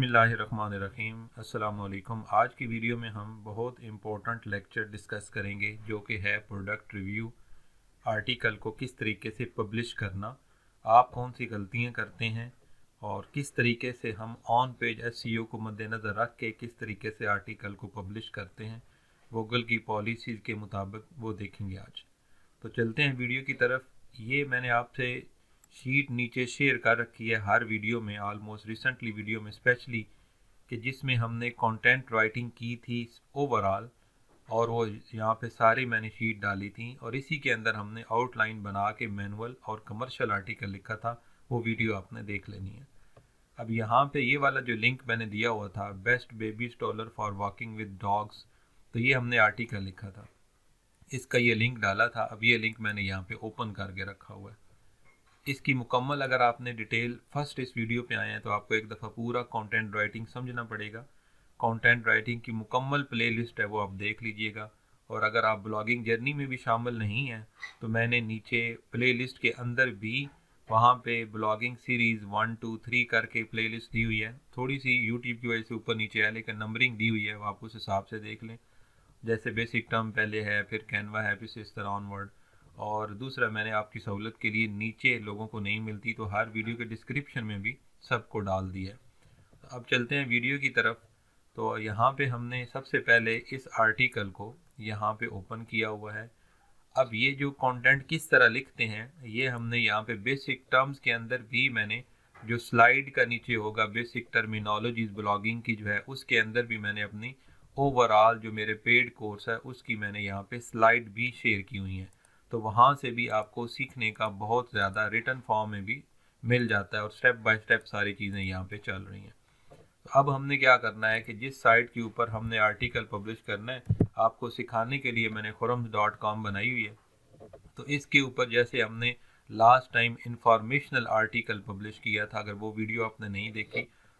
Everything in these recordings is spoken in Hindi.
बिस्मिल्लाहिर्रहमानिर्रहीम। अस्सलाम वालेकुम। आज की वीडियो में हम बहुत इम्पोर्टेंट लेक्चर डिस्कस करेंगे जो कि है प्रोडक्ट रिव्यू आर्टिकल को किस तरीके से पब्लिश करना, आप कौन सी गलतियां करते हैं और किस तरीके से हम ऑन पेज एसईओ को मद्देनज़र रख के किस तरीके से आर्टिकल को पब्लिश करते हैं गूगल की पॉलिसीज़ के मुताबिक, वो देखेंगे आज। तो चलते हैं वीडियो की तरफ। ये मैंने आपसे शीट नीचे शेयर कर रखी है हर वीडियो में, ऑलमोस्ट रिसेंटली वीडियो में स्पेशली, कि जिसमें हमने कंटेंट राइटिंग की थी ओवरऑल, और वो यहाँ पे सारी मैंने शीट डाली थी और इसी के अंदर हमने आउटलाइन बना के मैनुअल और कमर्शियल आर्टिकल लिखा था। वो वीडियो आपने देख लेनी है। अब यहाँ पे ये वाला जो लिंक मैंने दिया हुआ था, best baby stroller for walking with dogs, तो ये हमने आर्टिकल लिखा था, इसका ये लिंक डाला था। अब ये लिंक मैंने यहाँ पे ओपन करके रखा हुआ है। इसकी मुकम्मल अगर आपने डिटेल फर्स्ट इस वीडियो पे आए हैं तो आपको एक दफ़ा पूरा कंटेंट राइटिंग समझना पड़ेगा। कंटेंट राइटिंग की मुकम्मल प्लेलिस्ट है, वो आप देख लीजिएगा। और अगर आप ब्लॉगिंग जर्नी में भी शामिल नहीं हैं तो मैंने नीचे प्लेलिस्ट के अंदर भी वहाँ पे ब्लॉगिंग सीरीज़ 1 2 3 करके प्लेलिस्ट दी हुई है। थोड़ी सी यूट्यूब की वजह से ऊपर नीचे है, लेकिन नंबरिंग दी हुई है, वो आप उस हिसाब से देख लें। जैसे बेसिक टर्म पहले है, फिर कैनवा है, फिर इस तरह ऑनवर्ड। और दूसरा, मैंने आपकी सहूलत के लिए नीचे लोगों को नहीं मिलती तो हर वीडियो के डिस्क्रिप्शन में भी सबको डाल दिया है। तो अब चलते हैं वीडियो की तरफ। तो यहाँ पे हमने सबसे पहले इस आर्टिकल को यहाँ पे ओपन किया हुआ है। अब ये जो कंटेंट किस तरह लिखते हैं, ये हमने यहाँ पे बेसिक टर्म्स के अंदर भी मैंने, जो स्लाइड का नीचे होगा बेसिक टर्मिनोलॉजीज ब्लॉगिंग की जो है, उसके अंदर भी मैंने अपनी ओवरऑल जो मेरे पेड कोर्स है उसकी मैंने यहाँ पे स्लाइड भी शेयर की हुई हैं। तो वहाँ से भी आपको सीखने का बहुत ज़्यादा रिटर्न फॉर्म में भी मिल जाता है और स्टेप बाय स्टेप सारी चीज़ें यहाँ पे चल रही हैं। तो अब हमने क्या करना है कि जिस साइट के ऊपर हमने आर्टिकल पब्लिश करना है, आपको सिखाने के लिए मैंने forums.com बनाई हुई है। तो इसके ऊपर जैसे हमने last time informational article publish किया था, अगर वो वीडियो आपने नहीं देखी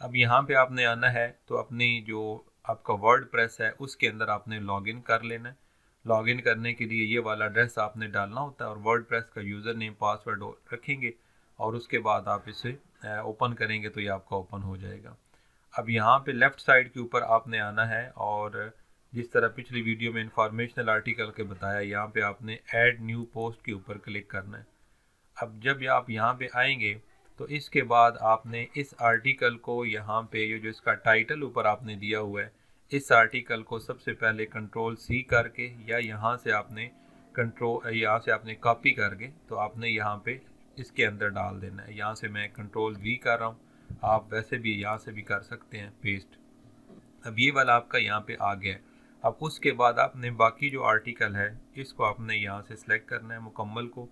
अब यहाँ पे आपने आना है तो अपनी जो आपका वर्ड प्रेस है उसके अंदर आपने लॉगिन कर लेना है। लॉगिन करने के लिए ये वाला एड्रेस आपने डालना होता है और वर्ड प्रेस का यूज़र नेम पासवर्ड रखेंगे और उसके बाद आप इसे ओपन करेंगे तो ये आपका ओपन हो जाएगा। अब यहाँ पे लेफ़्ट साइड के ऊपर आपने आना है और जिस तरह पिछली वीडियो में इंफॉर्मेशनल आर्टिकल के बताया, यहाँ पे आपने ऐड न्यू पोस्ट के ऊपर क्लिक करना है। अब जब आप यहाँ पे आएंगे तो इसके बाद आपने इस आर्टिकल को यहाँ पे ये जो इसका टाइटल ऊपर आपने दिया हुआ है, इस आर्टिकल को सबसे पहले कंट्रोल सी करके या यहाँ से आपने कॉपी करके तो आपने यहाँ पे इसके अंदर डाल देना है। यहाँ से मैं कंट्रोल वी कर रहा हूँ, आप वैसे भी यहाँ से भी कर सकते हैं पेस्ट। अब ये वाला आपका यहाँ पे आ गया है। अब उसके बाद आपने बाकी जो आर्टिकल है इसको आपने यहाँ से सिलेक्ट करना है मुकम्मल को,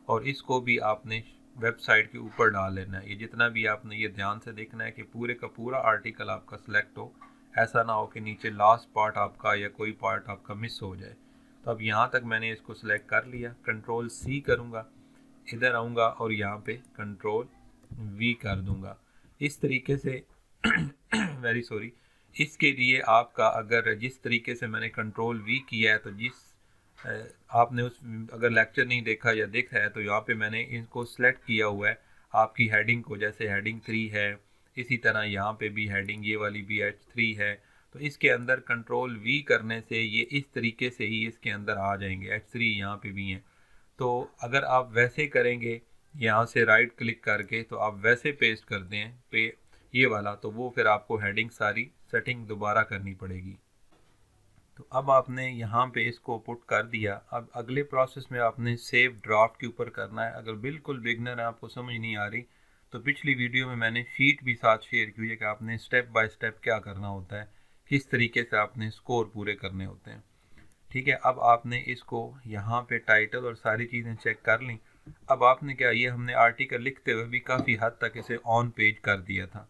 और इसको भी आपने वेबसाइट के ऊपर डाल लेना है। ये जितना भी आपने ये ध्यान से देखना है कि पूरे का पूरा आर्टिकल आपका सिलेक्ट हो, ऐसा ना हो कि नीचे लास्ट पार्ट आपका या कोई पार्ट आपका मिस हो जाए। तो अब यहाँ तक मैंने इसको सिलेक्ट कर लिया, कंट्रोल सी करूँगा, इधर आऊँगा और यहाँ पे कंट्रोल वी कर दूँगा। इस तरीके से वेरी सॉरी, इसके लिए आपका अगर जिस तरीके से मैंने कंट्रोल वी किया है, तो जिस आपने उस अगर लेक्चर नहीं देखा या देखा है तो यहाँ पे मैंने इनको सेलेक्ट किया हुआ है आपकी हेडिंग को। जैसे हेडिंग 3 है, इसी तरह यहाँ पे भी हेडिंग ये वाली भी H3 है। तो इसके अंदर कंट्रोल वी करने से ये इस तरीके से ही इसके अंदर आ जाएंगे। H3 यहाँ पे भी हैं। तो अगर आप वैसे करेंगे यहाँ से राइट क्लिक करके तो आप वैसे पेस्ट कर दें पे ये वाला, तो वो फिर आपको हेडिंग सारी सेटिंग दोबारा करनी पड़ेगी। तो अब आपने यहाँ पे इसको पुट कर दिया। अब अगले प्रोसेस में आपने सेव ड्राफ्ट के ऊपर करना है। अगर बिल्कुल बिगनर है, आपको समझ नहीं आ रही, तो पिछली वीडियो में मैंने शीट भी साथ शेयर की है कि आपने स्टेप बाय स्टेप क्या करना होता है, किस तरीके से आपने स्कोर पूरे करने होते हैं। ठीक है, अब आपने इसको यहाँ पे टाइटल और सारी चीज़ें चेक कर ली। अब आपने क्या, ये हमने आर्टिकल लिखते हुए भी काफ़ी हद तक इसे ऑन पेज कर दिया था।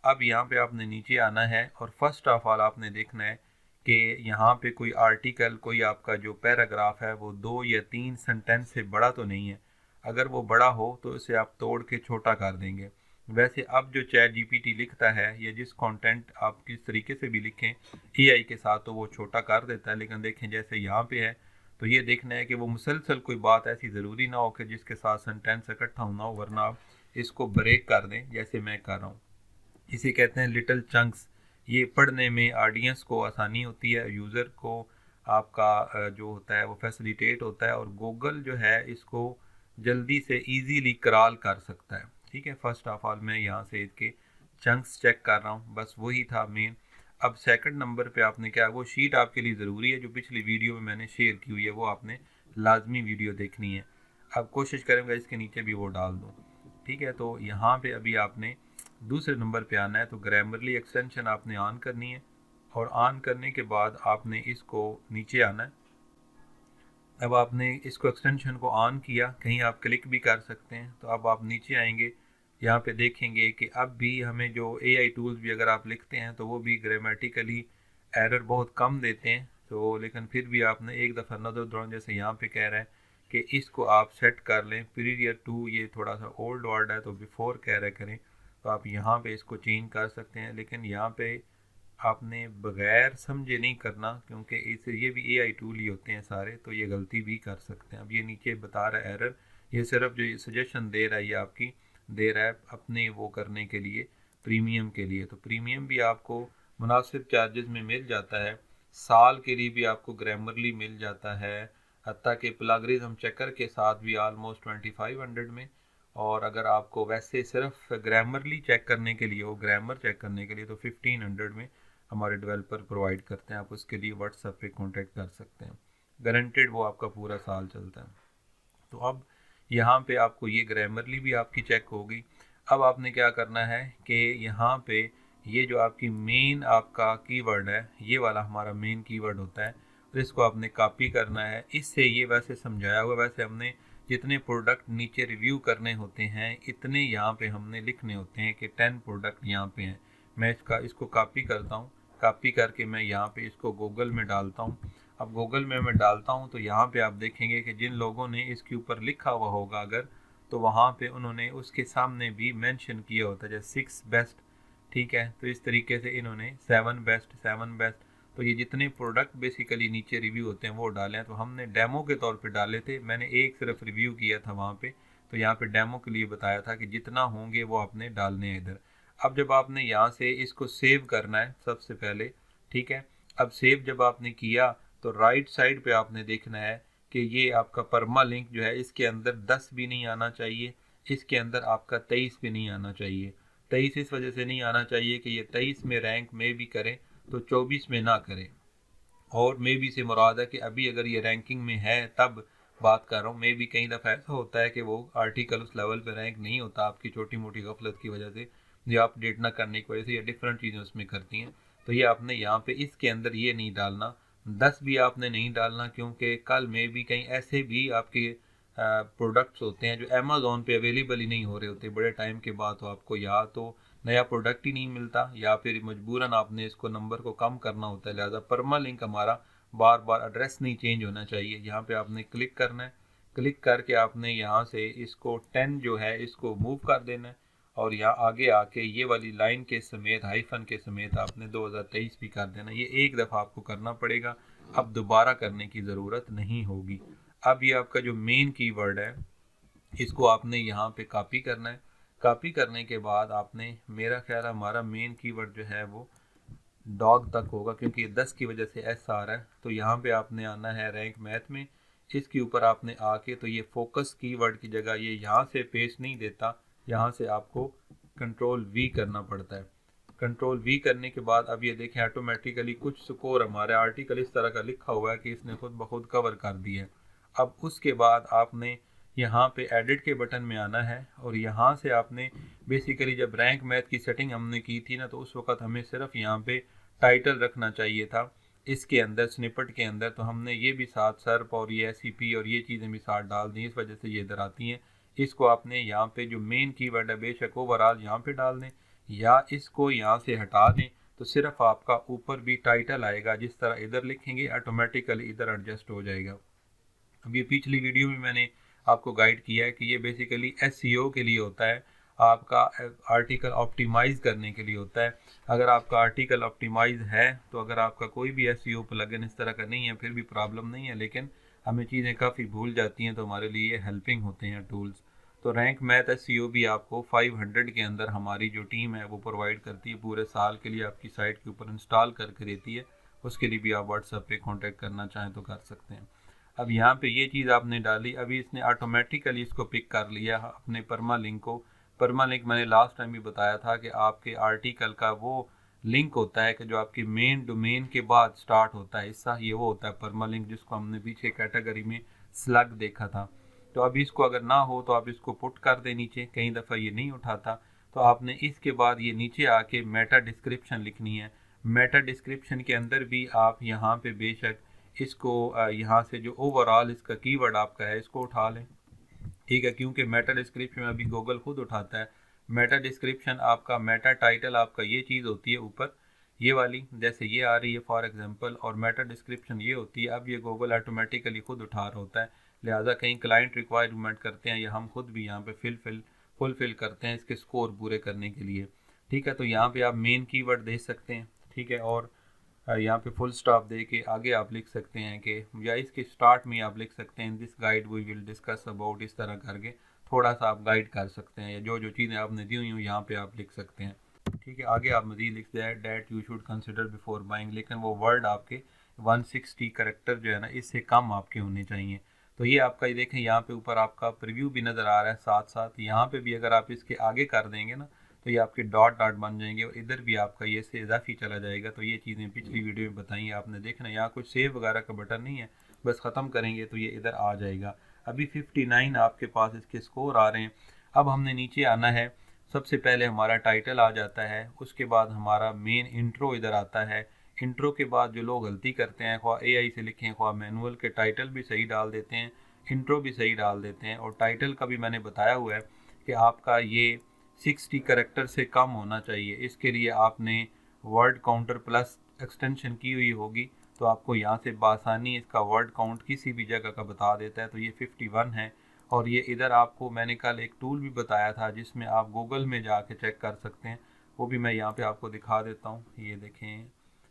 अब यहाँ पे आपने नीचे आना है और फर्स्ट ऑफ ऑल आपने देखना है कि यहाँ पे कोई आर्टिकल, कोई आपका जो पैराग्राफ है वो 2 या 3 सेंटेंस से बड़ा तो नहीं है। अगर वो बड़ा हो तो इसे आप तोड़ के छोटा कर देंगे। वैसे अब जो चैट जीपीटी लिखता है या जिस कंटेंट आप किस तरीके से भी लिखें एआई के साथ, तो वो छोटा कर देता है। लेकिन देखें जैसे यहाँ पे है तो ये देखना है कि वो मुसलसल कोई बात ऐसी ज़रूरी ना हो कि जिसके साथ सेंटेंस इकट्ठा होना हो, वरना आप इसको ब्रेक कर दें जैसे मैं कर रहा हूँ। इसे कहते हैं लिटिल चंक्स। ये पढ़ने में ऑडियंस को आसानी होती है, यूज़र को आपका जो होता है वो फैसिलिटेट होता है, और गूगल जो है इसको जल्दी से इजीली क्रॉल कर सकता है। ठीक है, फर्स्ट ऑफ ऑल मैं यहाँ से इसके चंक्स चेक कर रहा हूँ, बस वही था मेन। अब सेकंड नंबर पे आपने क्या, वो शीट आपके लिए ज़रूरी है जो पिछली वीडियो में मैंने शेयर की हुई है, वो आपने लाजमी वीडियो देखनी है। अब कोशिश करूँगा इसके नीचे भी वो डाल दूँ। ठीक है, तो यहाँ पे अभी आपने दूसरे नंबर पे आना है, तो ग्रामरली एक्सटेंशन आपने ऑन करनी है, और ऑन करने के बाद आपने इसको नीचे आना है। अब आपने इसको एक्सटेंशन को ऑन किया, कहीं आप क्लिक भी कर सकते हैं, तो अब आप नीचे आएंगे, यहाँ पे देखेंगे कि अब भी हमें जो AI टूल्स भी अगर आप लिखते हैं तो वो भी ग्रामेटिकली एरर बहुत कम देते हैं। तो लेकिन फिर भी आपने एक दफ़ा नज़र दौड़ान, जैसे यहाँ पे कह रहा है कि इसको आप सेट कर लें पीरियड टू, ये थोड़ा सा ओल्ड वर्ड है तो बिफोर कह रहा करें, तो आप यहाँ पे इसको चेंज कर सकते हैं। लेकिन यहाँ पे आपने बग़ैर समझे नहीं करना, क्योंकि इसे ये भी AI टूल ही होते हैं सारे, तो ये गलती भी कर सकते हैं। अब ये नीचे बता रहा है एरर, ये सिर्फ जो सजेशन दे रहा है ये आपकी दे रहा है अपने वो करने के लिए, प्रीमियम के लिए। तो प्रीमियम भी आपको मुनासिब चार्जेस में मिल जाता है, साल के लिए भी आपको ग्रामरली मिल जाता है, हत्ता कि प्लगरिज्म चेकर के साथ भी ऑलमोस्ट 2500 में। और अगर आपको वैसे सिर्फ ग्रामरली चेक करने के लिए हो, ग्रामर चेक करने के लिए, तो 1500 में हमारे डेवलपर प्रोवाइड करते हैं। आप उसके लिए व्हाट्सएप पे कांटेक्ट कर सकते हैं, गारंटेड वो आपका पूरा साल चलता है। तो अब यहाँ पे आपको ये ग्रामरली भी आपकी चेक होगी। अब आपने क्या करना है कि यहाँ पे ये जो आपकी मेन आपका कीवर्ड है, ये वाला हमारा मेन कीवर्ड होता है, तो इसको आपने कॉपी करना है। इससे ये वैसे समझाया हुआ, वैसे हमने जितने प्रोडक्ट नीचे रिव्यू करने होते हैं इतने यहाँ पे हमने लिखने होते हैं कि 10 प्रोडक्ट यहाँ पे हैं। मैं इसको कॉपी करता हूँ, कॉपी करके मैं यहाँ पे इसको गूगल में डालता हूँ। अब गूगल में मैं डालता हूँ तो यहाँ पे आप देखेंगे कि जिन लोगों ने इसके ऊपर लिखा हुआ होगा अगर, तो वहाँ पे उन्होंने उसके सामने भी मेंशन किया होता है जैसे 6 बेस्ट। ठीक है, तो इस तरीके से इन्होंने 7 बेस्ट 7 बेस्ट, तो ये जितने प्रोडक्ट बेसिकली नीचे रिव्यू होते हैं वो डाले हैं। तो हमने डेमो के तौर पे डाले थे, मैंने एक सिर्फ रिव्यू किया था वहाँ पे, तो यहाँ पे डेमो के लिए बताया था कि जितना होंगे वो आपने डालने हैं इधर। अब जब आपने यहाँ से इसको सेव करना है सबसे पहले, ठीक है, अब सेव जब आपने किया तो राइट साइड पे आपने देखना है कि ये आपका परमा लिंक जो है इसके अंदर 10 भी नहीं आना चाहिए, इसके अंदर आपका 23 भी नहीं आना चाहिए। 23 इस वजह से नहीं आना चाहिए कि ये 23 में रैंक में भी करें तो 24 में ना करें, और मे बी से मुराद है कि अभी अगर ये रैंकिंग में है तब बात कर रहा हूँ। मे बी कई दफ़ा ऐसा होता है कि वो आर्टिकल उस लेवल पर रैंक नहीं होता आपकी छोटी मोटी गफलत की वजह से, या अपडेट ना करने की वजह से, या डिफरेंट चीज़ें उसमें करती हैं। तो ये आपने यहाँ पे इसके अंदर ये नहीं डालना, 10 भी आपने नहीं डालना, क्योंकि कल में भी कहीं ऐसे भी आपके प्रोडक्ट्स होते हैं जो अमेज़ॉन पे अवेलेबल ही नहीं हो रहे होते बड़े टाइम के बाद, तो आपको या तो नया प्रोडक्ट ही नहीं मिलता या फिर मजबूरन आपने इसको नंबर को कम करना होता है। लिहाजा परमा लिंक हमारा बार बार एड्रेस नहीं चेंज होना चाहिए। यहाँ पे आपने क्लिक करना है, क्लिक करके आपने यहाँ से इसको 10 जो है इसको मूव कर देना है, और यहाँ आगे आके ये वाली लाइन के समेत हाइफन के समेत आपने 2023 भी कर देना। ये एक दफ़ा आपको करना पड़ेगा, अब दोबारा करने की ज़रूरत नहीं होगी। अब ये आपका जो मेन कीवर्ड है इसको आपने यहाँ पे कॉपी करना है। कॉपी करने के बाद आपने, मेरा ख्याल है हमारा मेन कीवर्ड जो है वो डॉग तक होगा, क्योंकि 10 की वजह से एस आ रहा है। तो यहाँ पे आपने आना है रैंक मैथ में, इसके ऊपर आपने आके, तो ये फोकस कीवर्ड की जगह ये यहाँ से पेश नहीं देता, यहाँ से आपको कंट्रोल V करना पड़ता है। कंट्रोल V करने के बाद अब ये देखें ऑटोमेटिकली कुछ स्कोर हमारे आर्टिकल इस तरह का लिखा हुआ है कि इसने खुद ब खुद कवर कर दिया है। अब उसके बाद आपने यहाँ पे एडिट के बटन में आना है, और यहाँ से आपने बेसिकली जब रैंक मैथ की सेटिंग हमने की थी ना, तो उस वक्त हमें सिर्फ यहाँ पे टाइटल रखना चाहिए था इसके अंदर, स्निपेट के अंदर, तो हमने ये भी साथ सर्प और ये SCP और ये चीज़ें भी साथ डाल दी, इस वजह से ये इधर आती हैं। इसको आपने यहाँ पे जो मेन कीवर्ड है बेशक ओवरऑल यहाँ पे डाल दें, या इसको यहाँ से हटा दें, तो सिर्फ आपका ऊपर भी टाइटल आएगा, जिस तरह इधर लिखेंगे ऑटोमेटिकली इधर एडजस्ट हो जाएगा। अब ये पिछली वीडियो में मैंने आपको गाइड किया है कि ये बेसिकली SEO के लिए होता है, आपका आर्टिकल ऑप्टिमाइज करने के लिए होता है। अगर आपका आर्टिकल ऑप्टिमाइज है, तो अगर आपका कोई भी SEO प्लगइन इस तरह का नहीं है फिर भी प्रॉब्लम नहीं है, लेकिन हमें चीज़ें काफ़ी भूल जाती हैं, तो हमारे लिए हेल्पिंग होते हैं टूल्स। तो रैंक मैथ एसईओ भी आपको 500 के अंदर हमारी जो टीम है वो प्रोवाइड करती है, पूरे साल के लिए आपकी साइट के ऊपर इंस्टॉल करके देती है। उसके लिए भी आप व्हाट्सएप पे कांटेक्ट करना चाहें तो कर सकते हैं। अब यहाँ पे ये चीज़ आपने डाली, अभी इसने ऑटोमेटिकली इसको पिक कर लिया अपने परमा लिंक को। परमा लिंक मैंने लास्ट टाइम भी बताया था कि आपके आर्टिकल का वो लिंक होता है कि जो आपकी मेन डोमेन के बाद स्टार्ट होता है हिस्सा, ये वो होता है परमा लिंक, जिसको हमने पीछे कैटेगरी में स्लग देखा था। तो अभी इसको अगर ना हो तो आप इसको पुट कर दें नीचे, कई दफ़ा ये नहीं उठाता। तो आपने इसके बाद ये नीचे आके मेटा डिस्क्रिप्शन लिखनी है। मेटा डिस्क्रिप्शन के अंदर भी आप यहाँ पे बेशक इसको यहाँ से जो ओवरऑल इसका कीवर्ड आपका है इसको उठा लें, ठीक है, क्योंकि मेटा डिस्क्रिप्शन अभी गूगल खुद उठाता है। मेटा डिस्क्रिप्शन आपका, मेटा टाइटल आपका ये चीज़ होती है ऊपर ये वाली, जैसे ये आ रही है फॉर एग्जांपल, और मेटा डिस्क्रिप्शन ये होती है। अब ये गूगल ऑटोमेटिकली खुद उठा रहा होता है, लिहाजा कहीं क्लाइंट रिक्वायरमेंट करते हैं या हम खुद भी यहाँ पे फुलफिल करते हैं इसके स्कोर पूरे करने के लिए, ठीक है। तो यहाँ पे आप मेन कीवर्ड दे सकते हैं, ठीक है, और यहाँ पे फुल स्टॉप दे के आगे आप लिख सकते हैं कि, या इसके स्टार्ट में आप लिख सकते हैं this guide we will discuss about, इस तरह करके थोड़ा सा आप गाइड कर सकते हैं, या जो जो चीज़ें आपने दी हुई हो यहाँ पे आप लिख सकते हैं, ठीक है। आगे आप मज़ीद लिख दें that you should consider before buying, लेकिन वो वर्ड आपके 160 करैक्टर जो है ना इससे कम आपके होने चाहिए। तो ये आपका, ये देखें यहाँ पे ऊपर आपका प्रीव्यू भी नज़र आ रहा है, साथ साथ यहाँ पे भी अगर आप इसके आगे कर देंगे ना तो ये आपके डॉट डॉट बन जाएंगे, और इधर भी आपका ये से इजाफी चला जाएगा। तो ये चीज़ें पिछली वीडियो में बताई हैं आपने, देखना यहाँ कुछ सेव वगैरह का बटन नहीं है, बस ख़त्म करेंगे तो ये इधर आ जाएगा। अभी 59 आपके पास इसके स्कोर आ रहे हैं। अब हमने नीचे आना है, सबसे पहले हमारा टाइटल आ जाता है, उसके बाद हमारा मेन इंट्रो इधर आता है। इंट्रो के बाद जो लोग गलती करते हैं, ख्वाह एआई से लिखें ख्वाह मैनुअल के, टाइटल भी सही डाल देते हैं, इंट्रो भी सही डाल देते हैं, और टाइटल का भी मैंने बताया हुआ है कि आपका ये 60 करैक्टर से कम होना चाहिए। इसके लिए आपने वर्ड काउंटर प्लस एक्सटेंशन की हुई होगी, तो आपको यहाँ से बासानी इसका वर्ड काउंट किसी भी जगह का बता देता है। तो ये 51 है, और ये इधर आपको मैंने कल एक टूल भी बताया था जिसमें आप गूगल में जाके चेक कर सकते हैं, वो भी मैं यहाँ पे आपको दिखा देता हूँ। ये देखें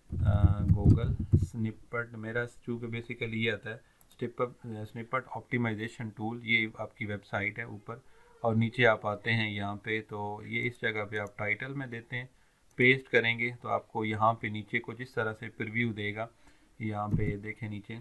गूगल स्निपेट, मेरा चूँकि बेसिकली ये आता है स्निपेट ऑप्टिमाइजेशन टूल, ये आपकी वेबसाइट है ऊपर, और नीचे आप आते हैं यहाँ पे, तो ये इस जगह पे आप टाइटल में देते हैं, पेस्ट करेंगे तो आपको यहाँ पे नीचे कुछ इस तरह से प्रीव्यू देगा। यहाँ पे देखें नीचे,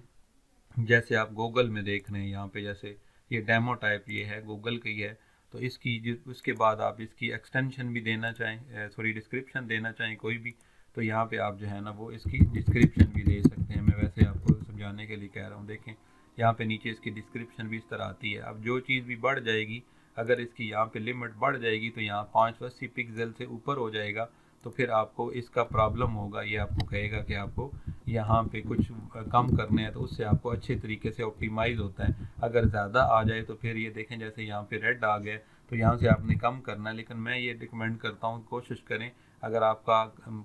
जैसे आप गूगल में देख रहे हैं यहाँ पे, जैसे ये डेमो टाइप ये है गूगल की है, तो इसकी उसके बाद आप इसकी एक्सटेंशन भी देना चाहें, सॉरी डिस्क्रिप्शन देना चाहें कोई भी, तो यहाँ पे आप जो है ना वो इसकी डिस्क्रिप्शन भी दे सकते हैं। मैं वैसे आपको समझाने के लिए कह रहा हूँ। देखें यहाँ पे नीचे इसकी डिस्क्रिप्शन भी इस तरह आती है। अब जो चीज़ भी बढ़ जाएगी, अगर इसकी यहाँ पे लिमिट बढ़ जाएगी तो यहाँ 580 पिक्सल से ऊपर हो जाएगा, तो फिर आपको इसका प्रॉब्लम होगा, ये आपको कहेगा कि आपको यहाँ पे कुछ कम करने हैं, तो उससे आपको अच्छे तरीके से ऑप्टिमाइज़ होता है। अगर ज़्यादा आ जाए तो फिर ये देखें जैसे यहाँ पे रेड आ गया, तो यहाँ से आपने कम करना है। लेकिन मैं ये रिकमेंड करता हूँ कोशिश करें अगर आपका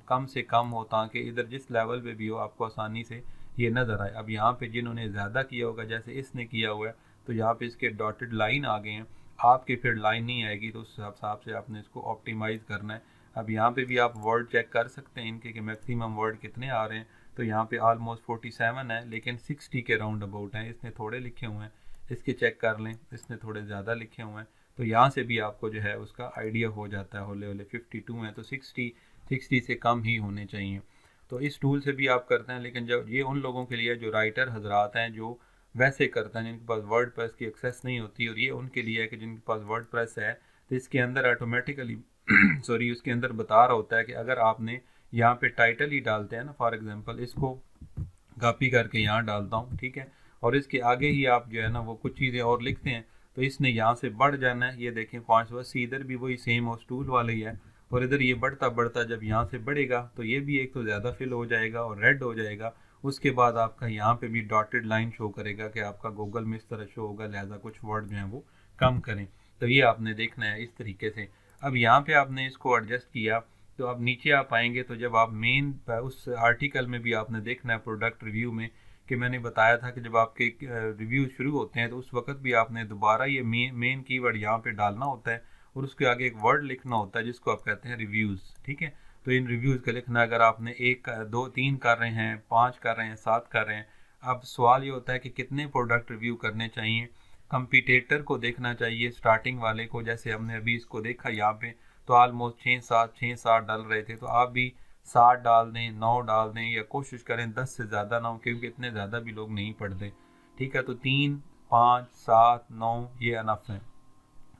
कम से कम हो, ताकि इधर जिस लेवल पे भी हो आपको आसानी से ये नज़र आए। अब यहाँ पे जिन्होंने ज़्यादा किया होगा जैसे इसने किया हुआ है, तो यहाँ पे इसके डॉटेड लाइन आ गए हैं, आपके फिर लाइन नहीं आएगी, तो उस हिसाब से आपने इसको ऑप्टिमाइज़ करना है। अब यहाँ पे भी आप वर्ड चेक कर सकते हैं इनके कि मैक्सिमम वर्ड कितने आ रहे हैं, तो यहाँ पे ऑलमोस्ट 47 है, लेकिन 60 के राउंड अबाउट हैं, इसने थोड़े लिखे हुए हैं, इसके चेक कर लें, इसने थोड़े ज़्यादा लिखे हुए हैं, तो यहाँ से भी आपको जो है उसका आइडिया हो जाता है। होले 52 है तो 60 से कम ही होने चाहिए। तो इस टूल से भी आप करते हैं, लेकिन जब ये उन लोगों के लिए जो राइटर हजरात हैं जो वैसे करते हैं, जिनके पास वर्ड प्रेस की एक्सेस नहीं होती, और ये उनके लिए है कि जिनके पास वर्ड प्रेस है तो इसके अंदर ऑटोमेटिकली सॉरी उसके अंदर बता रहा होता है कि अगर आपने यहाँ पे टाइटल ही डालते हैं ना, फॉर एग्जांपल इसको कॉपी करके यहाँ डालता हूँ, ठीक है, और इसके आगे ही आप जो है ना वो कुछ चीज़ें और लिखते हैं, तो इसने यहाँ से बढ़ जाना है। ये देखें 580, इधर भी वही सेम उस टूल वाले ही है, और इधर ये बढ़ता बढ़ता जब यहाँ से बढ़ेगा तो ये भी एक तो ज़्यादा फिल हो जाएगा और रेड हो जाएगा। उसके बाद आपका यहाँ पे भी डॉटेड लाइन शो करेगा कि आपका गूगल में इस तरह शो होगा, लिहाजा कुछ वर्ड जो हैं वो कम करें। तो ये आपने देखना है इस तरीके से। अब यहाँ पे आपने इसको एडजस्ट किया, तो अब नीचे आप आएंगे, तो जब आप मेन उस आर्टिकल में भी आपने देखना है प्रोडक्ट रिव्यू में, कि मैंने बताया था कि जब आपके रिव्यू शुरू होते हैं तो उस वक्त भी आपने दोबारा ये मेन कीवर्ड यहाँ पे डालना होता है, और उसके आगे एक वर्ड लिखना होता है जिसको आप कहते हैं रिव्यूज़, ठीक है। तो इन रिव्यूज़ का लिखना, अगर आपने 1 2 3 कर रहे हैं, 5 कर रहे हैं, 7 कर रहे हैं, अब सवाल ये होता है कि कितने प्रोडक्ट रिव्यू करने चाहिए। कंपटीटर को देखना चाहिए, स्टार्टिंग वाले को, जैसे हमने अभी इसको देखा यहाँ पे तो ऑलमोस्ट 6-7 डाल रहे थे, तो आप भी 7 डाल दें, 9 डाल दें, या कोशिश करें 10 से ज़्यादा ना हो, क्योंकि इतने ज़्यादा भी लोग नहीं पढ़ते। ठीक है, तो 3, 5, 7, 9 ये अनफ है।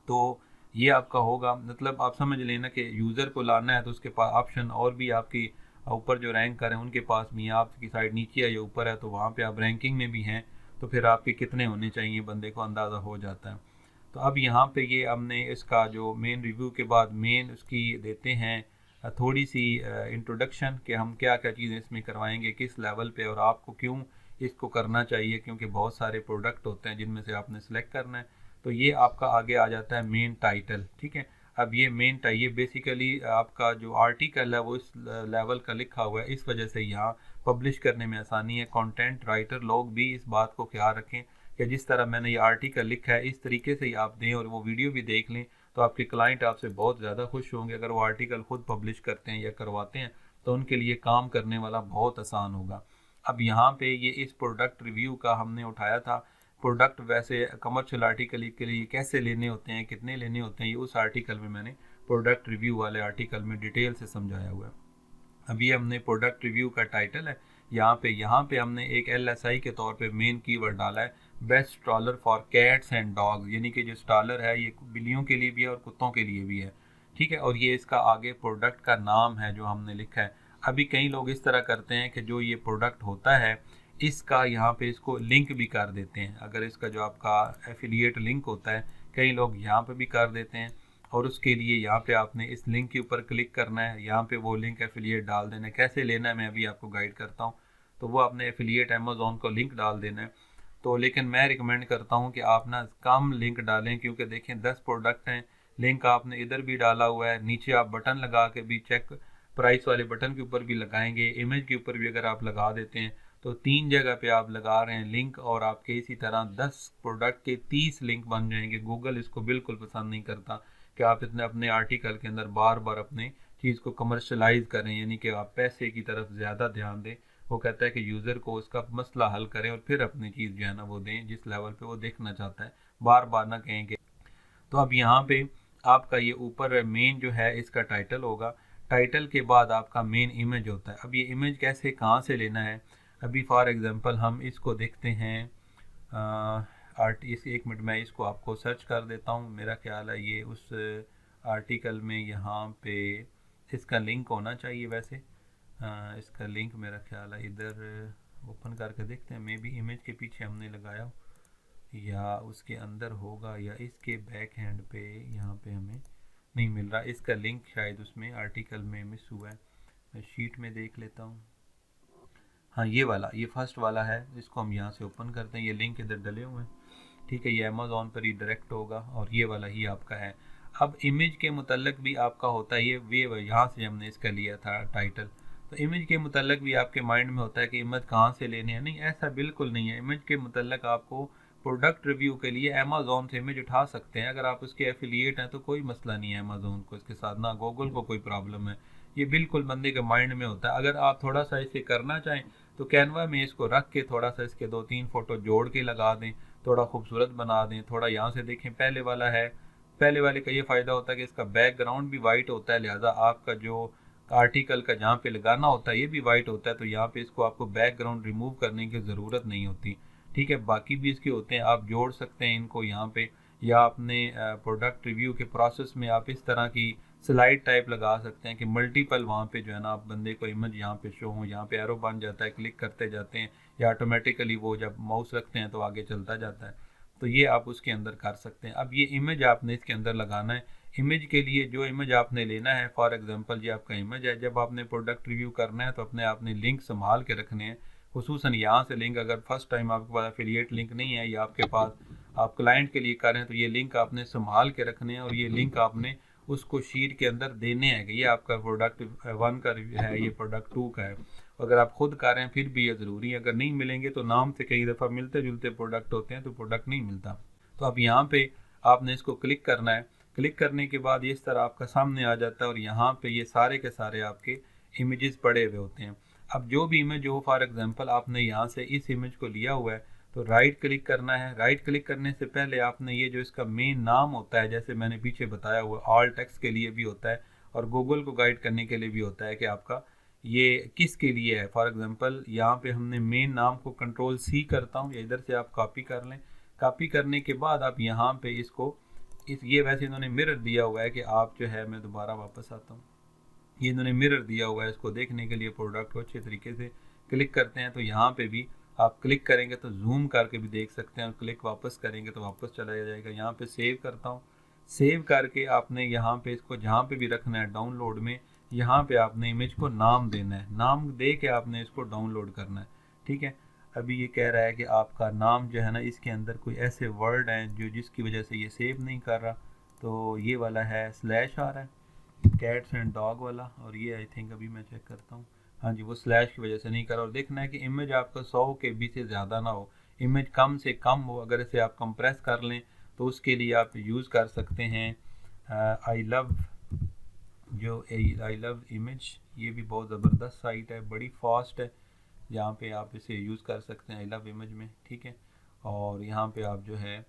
तो ये आपका होगा, मतलब आप समझ लेना कि यूज़र को लाना है तो उसके पास ऑप्शन और भी आपकी ऊपर जो रैंक करें उनके पास भी, आपकी साइड नीचे है या ऊपर है तो वहाँ पे आप रैंकिंग में भी हैं, तो फिर आपके कितने होने चाहिए बंदे को अंदाज़ा हो जाता है। तो अब यहाँ पे ये हमने इसका जो मेन रिव्यू के बाद मेन उसकी देते हैं थोड़ी सी इंट्रोडक्शन कि हम क्या क्या चीज़ें इसमें करवाएंगे, किस लेवल पे, और आपको क्यों इसको करना चाहिए, क्योंकि बहुत सारे प्रोडक्ट होते हैं जिनमें से आपने सेलेक्ट करना है। तो ये आपका आगे आ जाता है मेन टाइटल। ठीक है, अब ये मेन ये बेसिकली आपका जो आर्टिकल है वो इस लेवल का लिखा हुआ है, इस वजह से यहाँ पब्लिश करने में आसानी है। कंटेंट राइटर लोग भी इस बात को ख्याल रखें कि जिस तरह मैंने ये आर्टिकल लिखा है इस तरीके से ही आप दें, और वो वीडियो भी देख लें, तो आपके क्लाइंट आपसे बहुत ज़्यादा खुश होंगे। अगर वो आर्टिकल खुद पब्लिश करते हैं या करवाते हैं तो उनके लिए काम करने वाला बहुत आसान होगा। अब यहाँ पे ये इस प्रोडक्ट रिव्यू का हमने उठाया था। प्रोडक्ट वैसे कमर्शियल आर्टिकल के लिए कैसे लेने होते हैं, कितने लेने होते हैं, ये उस आर्टिकल में मैंने प्रोडक्ट रिव्यू वाले आर्टिकल में डिटेल से समझाया हुआ है। अब ये हमने प्रोडक्ट रिव्यू का टाइटल है, यहाँ पे हमने एक LSI के तौर पे मेन कीवर्ड डाला है, best stroller for cats and dogs, यानी कि जो स्टॉलर है ये बिल्लियों के लिए भी है और कुत्तों के लिए भी है। ठीक है, और ये इसका आगे प्रोडक्ट का नाम है जो हमने लिखा है। अभी कई लोग इस तरह करते हैं कि जो ये प्रोडक्ट होता है इसका यहाँ पे इसको लिंक भी कर देते हैं। अगर इसका जो आपका एफिलिएट लिंक होता है कई लोग यहाँ पे भी कर देते हैं, और उसके लिए यहाँ पे आपने इस लिंक के ऊपर क्लिक करना है, यहाँ पे वो लिंक एफिलिएट डाल देना है। कैसे लेना है मैं अभी आपको गाइड करता हूँ। तो वो आपने एफिलिएट अमेज़ॉन को लिंक डाल देना है। तो लेकिन मैं रिकमेंड करता हूँ कि आप ना कम लिंक डालें, क्योंकि देखें 10 प्रोडक्ट हैं, लिंक आपने इधर भी डाला हुआ है, नीचे आप बटन लगा के भी चेक प्राइस वाले बटन के ऊपर भी लगाएंगे, इमेज के ऊपर भी अगर आप लगा देते हैं तो 3 जगह पे आप लगा रहे हैं लिंक, और आपके इसी तरह 10 प्रोडक्ट के 30 लिंक बन जाएंगे। गूगल इसको बिल्कुल पसंद नहीं करता कि आप इतने अपने आर्टिकल के अंदर बार बार अपने चीज़ को कमर्शलाइज करें, यानी कि आप पैसे की तरफ ज़्यादा ध्यान दें। वो कहता है कि यूज़र को उसका मसला हल करें और फिर अपनी चीज़ जो है ना वो दें जिस लेवल पे वो देखना चाहता है, बार बार ना कहें कि। तो अब यहाँ पे आपका ये ऊपर मेन जो है इसका टाइटल होगा, टाइटल के बाद आपका मेन इमेज होता है। अब ये इमेज कैसे कहाँ से लेना है, अभी फॉर एग्जांपल हम इसको देखते हैं एक मिनट मैं इसको आपको सर्च कर देता हूँ। मेरा ख्याल है ये उस आर्टिकल में यहाँ पे इसका लिंक होना चाहिए। वैसे इसका लिंक मेरा ख्याल है इधर ओपन करके देखते हैं, मे भी इमेज के पीछे हमने लगाया या उसके अंदर होगा, या इसके बैक हैंड पे यहाँ पे हमें नहीं मिल रहा। इसका लिंक शायद उसमें आर्टिकल में मिस हुआ है, मैं शीट में देख लेता हूँ। हाँ ये वाला, ये फर्स्ट वाला है, इसको हम यहाँ से ओपन करते हैं, ये लिंक इधर डले हुए हैं। ठीक है, ये अमेज़ॉन पर ही डायरेक्ट होगा और ये वाला ही आपका है। अब इमेज के मुतल्लिक भी आपका होता है ये यहाँ से हमने इसका लिया था टाइटल। तो इमेज के मुतल्लिक भी आपके माइंड में होता है कि इमेज कहाँ से लेने हैं, नहीं ऐसा बिल्कुल नहीं है। इमेज के मुतल्लिक आपको प्रोडक्ट रिव्यू के लिए अमेज़ॉन से इमेज उठा सकते हैं, अगर आप उसके एफिलिएट हैं तो कोई मसला नहीं है अमेज़ॉन को इसके साथ, ना गूगल को कोई प्रॉब्लम है। ये बिल्कुल बंदे के माइंड में होता है। अगर आप थोड़ा सा इसे करना चाहें तो कैनवा में इसको रख के थोड़ा सा इसके 2-3 फ़ोटो जोड़ के लगा दें, थोड़ा खूबसूरत बना दें। थोड़ा यहाँ से देखें, पहले वाला है, पहले वाले का ये फ़ायदा होता है कि इसका बैकग्राउंड भी वाइट होता है, लिहाजा आपका जो आर्टिकल का जहाँ पे लगाना होता है ये भी वाइट होता है, तो यहाँ पे इसको आपको बैकग्राउंड रिमूव करने की ज़रूरत नहीं होती। ठीक है, बाकी भी इसके होते हैं, आप जोड़ सकते हैं इनको यहाँ पे, या अपने प्रोडक्ट रिव्यू के प्रोसेस में आप इस तरह की स्लाइड टाइप लगा सकते हैं कि मल्टीपल वहाँ पे जो है ना आप बंदे को इमेज यहाँ पे शो हो, यहाँ पे एरो बन जाता है, क्लिक करते जाते हैं या ऑटोमेटिकली वो जब माउस रखते हैं तो आगे चलता जाता है। तो ये आप उसके अंदर कर सकते हैं। अब ये इमेज आपने इसके अंदर लगाना है। इमेज के लिए जो इमेज आपने लेना है, फॉर एग्जांपल ये आपका इमेज है, जब आपने प्रोडक्ट रिव्यू करना है तो अपने आपने लिंक संभाल के रखने हैं, खुसूसन यहाँ से लिंक, अगर फर्स्ट टाइम आपके पास एफिलिएट लिंक नहीं है या आपके पास आप क्लाइंट के लिए कर रहे हैं तो ये लिंक आपने संभाल के रखने हैं, और ये लिंक आपने उसको शीट के अंदर देने हैं कि ये आपका प्रोडक्ट 1 का है, ये प्रोडक्ट 2 का है। अगर आप खुद कर रहे हैं फिर भी ये ज़रूरी है, अगर नहीं मिलेंगे तो नाम से कई दफ़ा मिलते जुलते प्रोडक्ट होते हैं तो प्रोडक्ट नहीं मिलता। तो अब यहाँ पे आपने इसको क्लिक करना है। क्लिक करने के बाद ये इस तरह आपका सामने आ जाता है, और यहाँ पे ये सारे के सारे आपके इमेजेस पड़े हुए होते हैं। अब जो भी इमेज हो, फॉर एग्जांपल आपने यहाँ से इस इमेज को लिया हुआ है तो राइट क्लिक करना है। राइट क्लिक करने से पहले आपने ये जो इसका मेन नाम होता है, जैसे मैंने पीछे बताया हुआ, ऑल टेक्स्ट के लिए भी होता है और गूगल को गाइड करने के लिए भी होता है कि आपका ये किस के लिए है। फॉर एग्जांपल यहाँ पे हमने मेन नाम को कंट्रोल सी करता हूँ, या इधर से आप कॉपी कर लें। कॉपी करने के बाद आप यहाँ पे इसको ये वैसे इन्होंने मिरर दिया हुआ है कि आप जो है, मैं दोबारा वापस आता हूँ, ये इन्होंने मिरर दिया हुआ है, इसको देखने के लिए प्रोडक्ट को अच्छे तरीके से क्लिक करते हैं तो यहाँ पे भी आप क्लिक करेंगे तो जूम करके भी देख सकते हैं, और क्लिक वापस करेंगे तो वापस चला जाएगा। यहाँ पे सेव करता हूँ। सेव करके आपने यहाँ पे इसको जहाँ पे भी रखना है डाउनलोड में, यहाँ पे आपने इमेज को नाम देना है। नाम दे के आपने इसको डाउनलोड करना है, ठीक है। अभी ये कह रहा है कि आपका नाम जो है ना, इसके अंदर कोई ऐसे वर्ड हैं जो जिसकी वजह से ये सेव नहीं कर रहा, तो ये वाला है स्लैश आ रहा है, कैट्स एंड डॉग वाला, और ये आई थिंक अभी मैं चेक करता हूँ, हाँ जी, वो स्लैश की वजह से नहीं कर रहा। और देखना है कि इमेज आपका 100 KB से ज़्यादा ना हो, इमेज कम से कम हो। अगर इसे आप कंप्रेस कर लें तो उसके लिए आप यूज़ कर सकते हैं आई लव इमेज। ये भी बहुत ज़बरदस्त साइट है, बड़ी फास्ट है, यहाँ पे आप इसे यूज़ कर सकते हैं आई लव इमेज में, ठीक है। और यहाँ पे आप जो है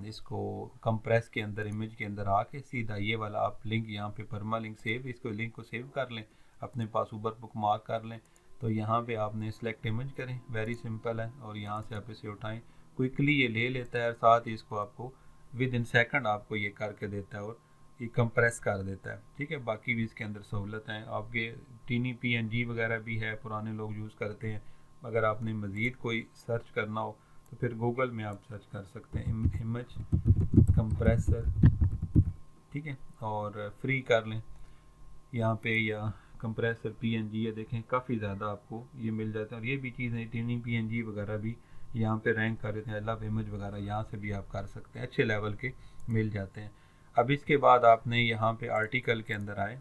इसको कंप्रेस के अंदर, इमेज के अंदर आके सीधा ये वाला आप लिंक यहाँ पे परमा लिंक सेव, इसको लिंक को सेव कर लें, अपने पास ऊबर बुक मार्क कर लें। तो यहाँ पे आपने सेलेक्ट इमेज करें, वेरी सिंपल है, और यहाँ से आप इसे उठाएं, क्विकली ये ले लेता है, साथ ही इसको आपको विद इन सेकंड आपको ये करके देता है और ये कंप्रेस कर देता है, ठीक है। बाकी भी इसके अंदर सहूलत हैं, आपके टीनी PNG वगैरह भी है, पुराने लोग यूज़ करते हैं। अगर आपने मज़ीद कोई सर्च करना हो तो फिर गूगल में आप सर्च कर सकते हैं इमेज कंप्रेसर, ठीक है, और फ्री कर लें यहाँ पे, या कंप्रेसर PNG, ये देखें काफ़ी ज़्यादा आपको ये मिल जाता है। और ये भी चीज़ें टीनी PNG वगैरह भी यहाँ पे रैंक कर देते हैं, लव इमेज वगैरह यहाँ से भी आप कर सकते हैं, अच्छे लेवल के मिल जाते हैं। अब इसके बाद आपने यहाँ पे आर्टिकल के अंदर आए,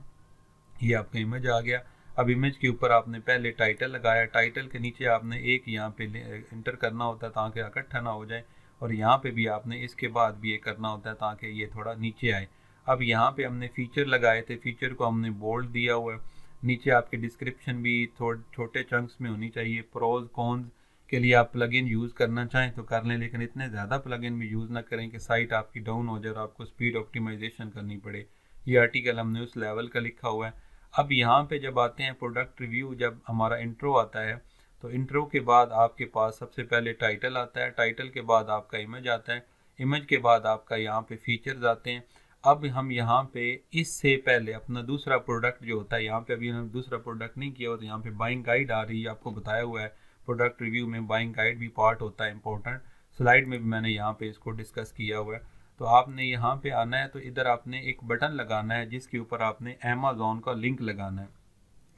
ये आपका इमेज आ गया। अब इमेज के ऊपर आपने पहले टाइटल लगाया, टाइटल के नीचे आपने एक यहाँ पे इंटर करना होता है ताकि इकट्ठा ना हो जाए, और यहाँ पे भी आपने इसके बाद भी ये करना होता है ताकि ये थोड़ा नीचे आए। अब यहाँ पे हमने फीचर लगाए थे, फीचर को हमने बोल्ड दिया हुआ है। नीचे आपके डिस्क्रिप्शन भी थोड़े छोटे चंक्स में होनी चाहिए। प्रोज कॉन्स के लिए आप प्लगइन यूज़ करना चाहें तो कर लें, लेकिन इतने ज़्यादा प्लगइन भी यूज़ ना करें कि साइट आपकी डाउन हो जाए और आपको स्पीड ऑप्टिमाइजेशन करनी पड़े। ये आर्टिकल हमने उस लेवल का लिखा हुआ है। अब यहाँ पे जब आते हैं प्रोडक्ट रिव्यू, जब हमारा इंट्रो आता है तो इंट्रो के बाद आपके पास सबसे पहले टाइटल आता है, टाइटल के बाद आपका इमेज आता है, इमेज के बाद आपका यहाँ पे फीचर्स आते हैं। अब हम यहाँ पे इससे पहले अपना दूसरा प्रोडक्ट जो होता है, यहाँ पे अभी हमने दूसरा प्रोडक्ट नहीं किया, तो यहाँ पे बाइंग गाइड आ रही है, आपको बताया हुआ है प्रोडक्ट रिव्यू में बाइंग गाइड भी पार्ट होता है इंपॉर्टेंट। स्लाइड में भी मैंने यहाँ पे इसको डिस्कस किया हुआ है। तो आपने यहाँ पे आना है तो इधर आपने एक बटन लगाना है जिसके ऊपर आपने अमेज़ॉन का लिंक लगाना है,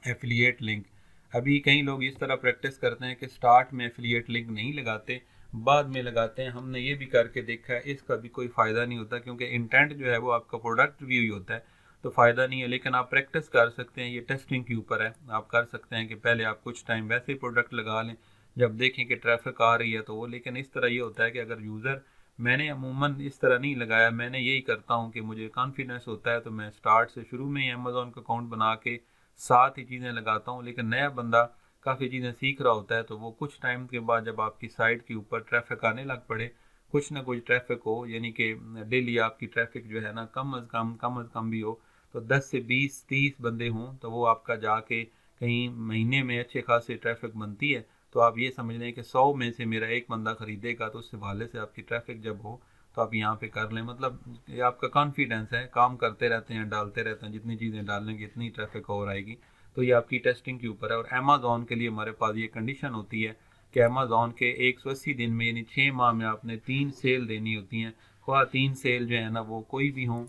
एफिलिएट लिंक। अभी कई लोग इस तरह प्रैक्टिस करते हैं कि स्टार्ट में एफिलिएट लिंक नहीं लगाते, बाद में लगाते हैं। हमने ये भी करके देखा है, इसका भी कोई फ़ायदा नहीं होता, क्योंकि इंटेंट जो है वो आपका प्रोडक्ट रिव्यू ही होता है, तो फ़ायदा नहीं है। लेकिन आप प्रैक्टिस कर सकते हैं, ये टेस्टिंग के ऊपर है। आप कर सकते हैं कि पहले आप कुछ टाइम वैसे ही प्रोडक्ट लगा लें, जब देखें कि ट्रैफिक आ रही है तो वो। लेकिन इस तरह ये होता है कि अगर यूज़र, मैंने अमूमन इस तरह नहीं लगाया, मैंने यही करता हूँ कि मुझे कॉन्फिडेंस होता है तो मैं स्टार्ट से शुरू में ही अमेज़ॉन का अकाउंट बना के साथ ही चीज़ें लगाता हूँ। लेकिन नया बंदा काफ़ी चीज़ें सीख रहा होता है तो वो कुछ टाइम के बाद जब आपकी साइट के ऊपर ट्रैफिक आने लग पड़े, कुछ ना कुछ ट्रैफिक हो, यानी कि डेली आपकी ट्रैफिक जो है ना कम अज़ कम भी हो, तो 10 से 20-30 बंदे हों तो वो आपका जाके कहीं महीने में अच्छे खासे ट्रैफिक बनती है। तो आप ये समझ लें कि 100 में से मेरा एक बंदा ख़रीदेगा, तो उस हवाले से आपकी ट्रैफिक जब हो तो आप यहाँ पे कर लें। मतलब ये आपका कॉन्फिडेंस है, काम करते रहते हैं, डालते रहते हैं, जितनी चीज़ें डालेंगे इतनी ट्रैफिक और आएगी। तो ये आपकी टेस्टिंग के ऊपर है। और अमेज़ॉन के लिए हमारे पास ये कंडीशन होती है कि अमेज़ॉन के 180 दिन में, यानी 6 माह में आपने 3 सेल देनी होती हैं। ख्वाह 3 सेल जो है ना वो कोई भी हों,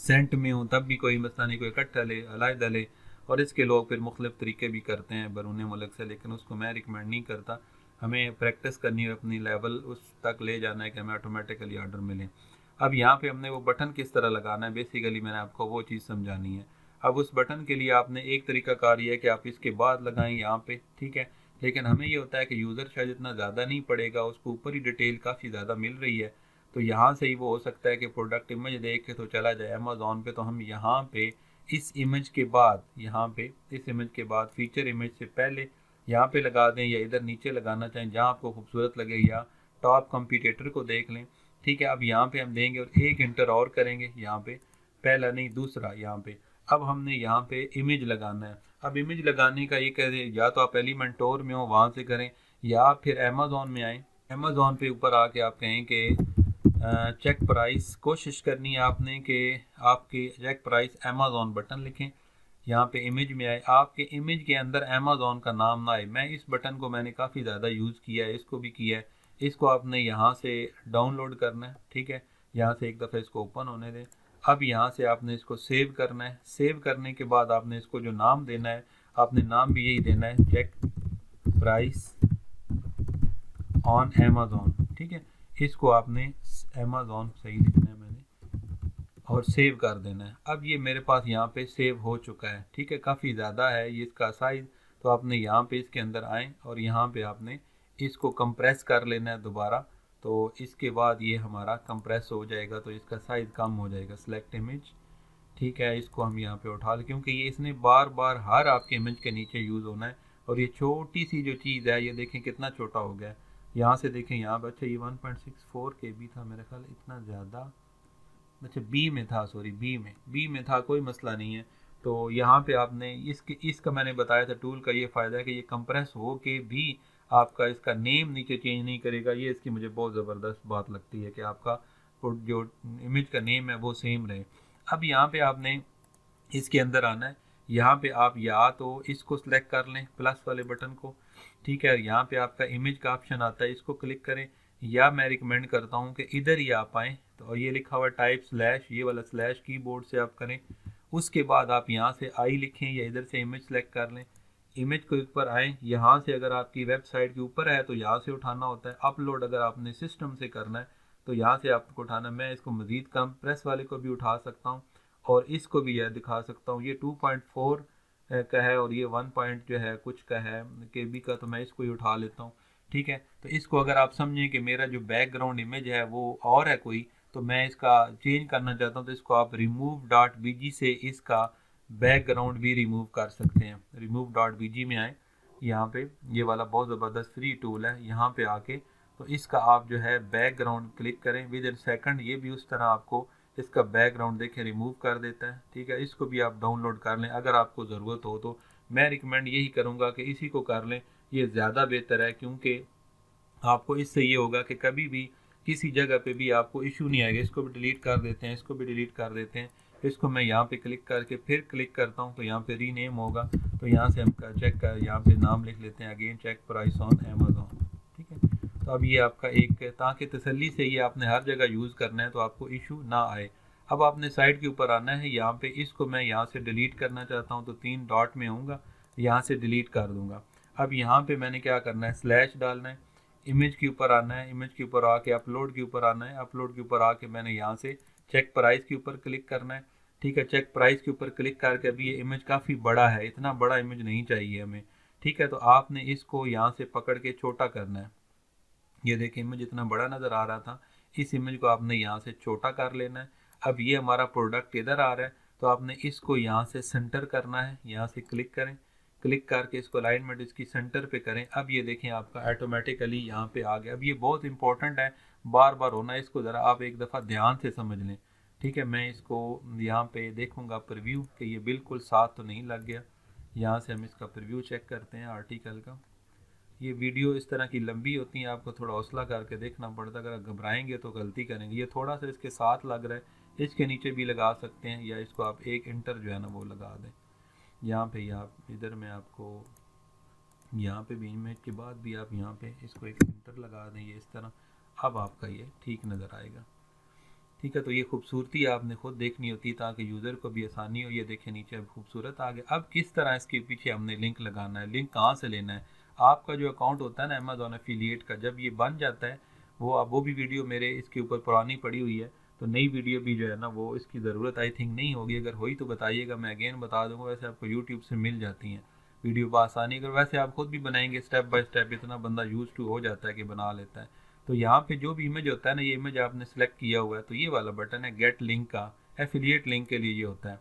सेंट में हो तब भी कोई मसला नहीं, कोई इकट्ठा ले, अलग ले। और इसके लोग फिर मुख्तलिफ तरीके भी करते हैं बैरून मुल्क से, लेकिन उसको मैं रिकमेंड नहीं करता। हमें प्रैक्टिस करनी है, अपनी लेवल उस तक ले जाना है कि हमें ऑटोमेटिकली ऑर्डर मिले। अब यहाँ पे हमने वो बटन किस तरह लगाना है, बेसिकली मैंने आपको वो चीज़ समझानी है। अब उस बटन के लिए आपने एक तरीका कार ये है कि आप इसके बाद लगाएं यहाँ पे, ठीक है। लेकिन हमें ये होता है कि यूज़र शायद इतना ज़्यादा नहीं पड़ेगा, उसको ऊपर ही डिटेल काफ़ी ज़्यादा मिल रही है, तो यहाँ से ही वो हो सकता है कि प्रोडक्ट इमेज देख के तो चला जाए अमेज़ॉन पे। तो हम यहाँ पे इस इमेज के बाद, यहाँ पे इस इमेज के बाद फीचर इमेज से पहले यहाँ पे लगा दें या इधर नीचे लगाना चाहें जहाँ आपको खूबसूरत लगे, या टॉप कंपटीटर को देख लें। ठीक है, अब यहाँ पे हम देंगे और एक इंटर और करेंगे यहाँ पे, पहला नहीं दूसरा यहाँ पे। अब हमने यहाँ पे इमेज लगाना है। अब इमेज लगाने का ये कह दें, या तो आप एलिमेंटोर में हो वहाँ से करें, या फिर अमेज़ॉन में आएँ। अमेज़ॉन पे ऊपर आके आप कहें कि चेक प्राइस, कोशिश करनी है आपने कि आपके चेक प्राइस अमेज़ॉन बटन लिखें। यहाँ पे इमेज में आए, आपके इमेज के अंदर अमेज़ॉन का नाम ना आए। मैं इस बटन को मैंने काफ़ी ज़्यादा यूज़ किया है, इसको भी किया है। इसको आपने यहाँ से डाउनलोड करना है। ठीक है, यहाँ से एक दफ़ा इसको ओपन होने दें। अब यहाँ से आपने इसको सेव करना है। सेव करने के बाद आपने इसको जो नाम देना है, आपने नाम भी यही देना है, चेक प्राइस ऑन अमेज़ॉन। ठीक है, इसको आपने अमेज़ॉन सही लिखना है मैंने, और सेव कर देना है। अब ये मेरे पास यहाँ पे सेव हो चुका है। ठीक है, काफ़ी ज़्यादा है ये इसका साइज़, तो आपने यहाँ पे इसके अंदर आए और यहाँ पे आपने इसको कंप्रेस कर लेना है दोबारा। तो इसके बाद ये हमारा कंप्रेस हो जाएगा, तो इसका साइज़ कम हो जाएगा। सेलेक्ट इमेज, ठीक है, इसको हम यहाँ पे उठा लें, क्योंकि ये इसने बार बार हर आपके इमेज के नीचे यूज़ होना है। और ये छोटी सी जो चीज़ है, ये देखें कितना छोटा हो गया है। यहाँ से देखें, यहाँ पर अच्छा ये 1.64 KB था मेरा ख्याल, इतना ज़्यादा, अच्छा बी में था, सॉरी बी में था, कोई मसला नहीं है। तो यहाँ पे आपने इसका मैंने बताया था टूल का ये फ़ायदा है कि ये कंप्रेस हो के भी आपका इसका नेम नीचे चेंज नहीं करेगा। ये इसकी मुझे बहुत ज़बरदस्त बात लगती है कि आपका जो इमेज का नेम है वो सेम रहे। अब यहाँ पे आपने इसके अंदर आना है। यहाँ पे आप या तो इसको सिलेक्ट कर लें, प्लस वाले बटन को। ठीक है, यहाँ पे आपका इमेज का ऑप्शन आता है, इसको क्लिक करें, या मैं रिकमेंड करता हूँ कि इधर ही आप आएँ। तो ये लिखा हुआ टाइप स्लैश, ये वाला स्लैश कीबोर्ड से आप करें। उसके बाद आप यहाँ से आई लिखें, या इधर से इमेज सेलेक्ट कर लें, इमेज के ऊपर आएँ। यहाँ से अगर आपकी वेबसाइट के ऊपर है तो यहाँ से उठाना होता है। अपलोड अगर आपने सिस्टम से करना है तो यहाँ से आपको उठाना। मैं इसको मज़ीद कंप्रेस वाले को भी उठा सकता हूँ और इसको भी यह दिखा सकता हूँ। ये 2.4 का है और ये 1 पॉइंट जो है कुछ का है KB का, तो मैं इसको ही उठा लेता हूँ। ठीक है, तो इसको अगर आप समझें कि मेरा जो बैकग्राउंड इमेज है वो और है कोई, तो मैं इसका चेंज करना चाहता हूँ, तो इसको आप remove.bg से इसका बैकग्राउंड भी रिमूव कर सकते हैं। remove.bg में आए, यहाँ पे ये वाला बहुत ज़बरदस्त फ्री टूल है। यहाँ पे आके तो इसका आप जो है बैकग्राउंड क्लिक करें, विद इन सेकंड ये भी उस तरह आपको इसका बैकग्राउंड देखें रिमूव कर देता है। ठीक है, इसको भी आप डाउनलोड कर लें अगर आपको ज़रूरत हो। तो मैं रिकमेंड यही करूँगा कि इसी को कर लें, ये ज़्यादा बेहतर है, क्योंकि आपको इससे ये होगा कि कभी भी किसी जगह पे भी आपको इशू नहीं आएगा। इसको भी डिलीट कर देते हैं, इसको भी डिलीट कर देते हैं। इसको मैं यहाँ पे क्लिक करके फिर क्लिक करता हूँ तो यहाँ पे रीनेम होगा। तो यहाँ से हम चेक कर, यहाँ पे नाम लिख लेते हैं again, check price on Amazon. ठीक है, तो अब ये आपका एक, ताकि तसल्ली से ये आपने हर जगह यूज़ करना है तो आपको इशू ना आए। अब आपने साइड के ऊपर आना है, यहाँ पे इसको मैं यहाँ से डिलीट करना चाहता हूँ तो 3 डॉट में आऊँगा, यहाँ से डिलीट कर दूँगा। अब यहाँ पे मैंने क्या करना है, स्लैश डालना है, इमेज के ऊपर आना है, इमेज के ऊपर आके अपलोड के ऊपर आना है, अपलोड के ऊपर आके मैंने यहाँ से चेक प्राइस के ऊपर क्लिक करना है। ठीक है, चेक प्राइस के ऊपर क्लिक करके, अभी ये इमेज काफ़ी बड़ा है, इतना बड़ा इमेज नहीं चाहिए हमें। ठीक है, तो आपने इसको यहाँ से पकड़ के छोटा करना है। ये देखिए इमेज इतना बड़ा नज़र आ रहा था, इस इमेज को आपने यहाँ से छोटा कर लेना है। अब ये हमारा प्रोडक्ट इधर आ रहा है, तो आपने इसको यहाँ से सेंटर करना है। यहाँ से क्लिक करें, क्लिक करके इसको अलाइनमेंट इसकी सेंटर पे करें। अब ये देखें आपका ऑटोमेटिकली यहाँ पे आ गया। अब ये बहुत इंपॉर्टेंट है, बार बार होना है, इसको ज़रा आप एक दफ़ा ध्यान से समझ लें। ठीक है, मैं इसको यहाँ पे देखूँगा प्रीव्यू कि ये बिल्कुल साथ तो नहीं लग गया। यहाँ से हम इसका प्रीव्यू चेक करते हैं आर्टिकल का। ये वीडियो इस तरह की लंबी होती है, आपको थोड़ा हौसला करके देखना पड़ता है, अगर आप घबराएंगे तो गलती करेंगे। ये थोड़ा सा इसके साथ लग रहा है, इसके नीचे भी लगा सकते हैं, या इसको आप एक इंटर जो है ना वो लगा दें यहाँ पे, या इधर में आपको यहाँ पे भी इमेज के बाद भी आप यहाँ पे इसको एक इंटर लगा दें, ये इस तरह। अब आपका ये ठीक नज़र आएगा। ठीक है, तो ये खूबसूरती आपने खुद देखनी होती है ताकि यूज़र को भी आसानी हो। ये देखें नीचे अब खूबसूरत आ गया। अब किस तरह इसके पीछे हमने लिंक लगाना है, लिंक कहाँ से लेना है। आपका जो अकाउंट होता है ना अमेज़ॉन एफिलिएट का, जब ये बन जाता है वो भी वीडियो मेरे इसके ऊपर पुरानी पड़ी हुई है, तो नई वीडियो भी जो है ना वो इसकी ज़रूरत आई थिंक नहीं होगी। अगर हुई तो बताइएगा, मैं अगेन बता दूंगा। वैसे आपको यूट्यूब से मिल जाती हैं वीडियो बआसानी। अगर वैसे आप खुद भी बनाएंगे स्टेप बाय स्टेप, इतना बंदा यूज टू हो जाता है कि बना लेता है। तो यहाँ पे जो भी इमेज होता है ना, ये इमेज आपने सेलेक्ट किया हुआ है, तो ये वाला बटन है गेट लिंक का, एफिलिएट लिंक के लिए ये होता है।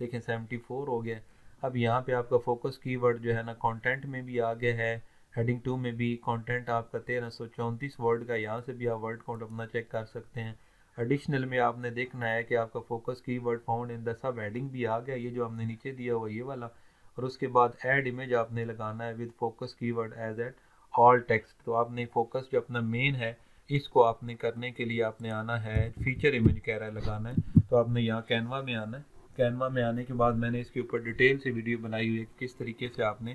देखें 74 हो गया है। अब यहाँ पे आपका फोकस कीवर्ड जो है ना कंटेंट में भी आ गया है, हेडिंग 2 में भी कंटेंट आपका 1334 वर्ड का, यहाँ से भी आप वर्ड काउंट अपना चेक कर सकते हैं। एडिशनल में आपने देखना है कि आपका focus keyword found in the sub heading भी आ गया, ये जो हमने नीचे दिया हुआ ये वाला। और उसके बाद ऐड इमेज आपने लगाना है विद फोकस कीवर्ड एज एट ऑल टेक्स्ट। तो आपने फोकस जो अपना मेन है इसको आपने करने के लिए आपने आना है फीचर इमेज कह रहा है लगाना है, तो आपने यहाँ कैनवा में आना है। कैनवा में आने के बाद मैंने इसके ऊपर डिटेल से वीडियो बनाई हुई है कि किस तरीके से आपने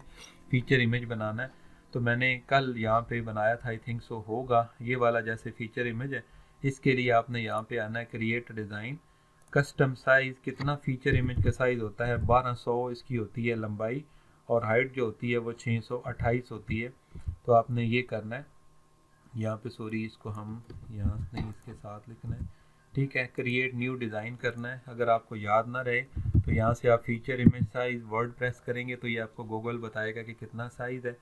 फीचर इमेज बनाना है। तो मैंने कल यहाँ पे बनाया था, आई थिंक सो होगा ये वाला जैसे फीचर इमेज है। इसके लिए आपने यहाँ पे आना है क्रिएट डिज़ाइन, कस्टम साइज़, कितना फीचर इमेज का साइज़ होता है 1200 इसकी होती है लंबाई, और हाइट जो होती है वो 628 होती है। तो आपने ये करना है यहाँ पे, सॉरी इसको हम यहाँ नहीं इसके साथ लिखना है, ठीक है। क्रिएट न्यू डिज़ाइन करना है। अगर आपको याद ना रहे तो यहाँ से आप feature image size word press करेंगे तो ये आपको गूगल बताएगा कि कितना साइज़ है।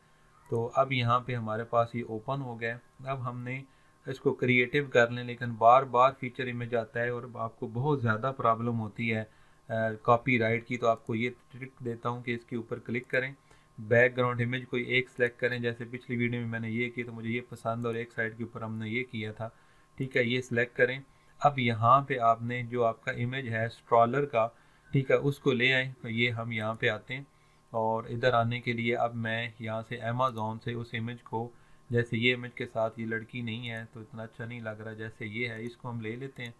तो अब यहाँ पे हमारे पास ये ओपन हो गया। अब हमने इसको क्रिएटिव कर लें, लेकिन बार बार फीचर इमेज आता है और आपको बहुत ज़्यादा प्रॉब्लम होती है कॉपीराइट की। तो आपको ये ट्रिक देता हूँ कि इसके ऊपर क्लिक करें, बैकग्राउंड इमेज कोई एक सेलेक्ट करें, जैसे पिछली वीडियो में मैंने ये की तो मुझे ये पसंद और एक साइड के ऊपर हमने ये किया था, ठीक है। ये सिलेक्ट करें। अब यहाँ पे आपने जो आपका इमेज है स्ट्रॉलर का, ठीक है, उसको ले आए। तो ये हम यहाँ पे आते हैं और इधर आने के लिए अब मैं यहाँ से अमेज़ॉन से उस इमेज को, जैसे ये इमेज के साथ ये लड़की नहीं है तो इतना अच्छा नहीं लग रहा, जैसे ये है इसको हम ले लेते हैं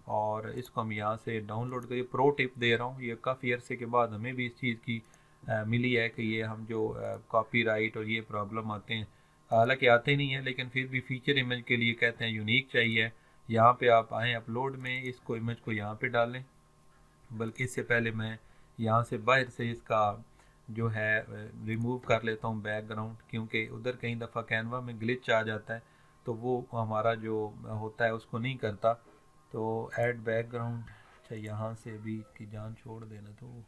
और इसको हम यहाँ से डाउनलोड करिए। प्रो टिप दे रहा हूँ, ये काफ़ी अरसे के बाद हमें भी इस चीज़ की मिली है कि ये हम जो कॉपीराइट और ये प्रॉब्लम आते हैं, हालांकि आते नहीं हैं लेकिन फिर भी फीचर इमेज के लिए कहते हैं यूनिक चाहिए। यहाँ पे आप आएँ अपलोड में, इसको इमेज को यहाँ पे डालें, बल्कि इससे पहले मैं यहाँ से बाहर से इसका जो है रिमूव कर लेता हूँ बैकग्राउंड, क्योंकि उधर कई दफ़ा कैनवा में ग्लिच आ जाता है तो वो हमारा जो होता है उसको नहीं करता। तो ऐड बैकग्राउंड, अच्छा यहाँ से भी इसकी जान छोड़ देना, तो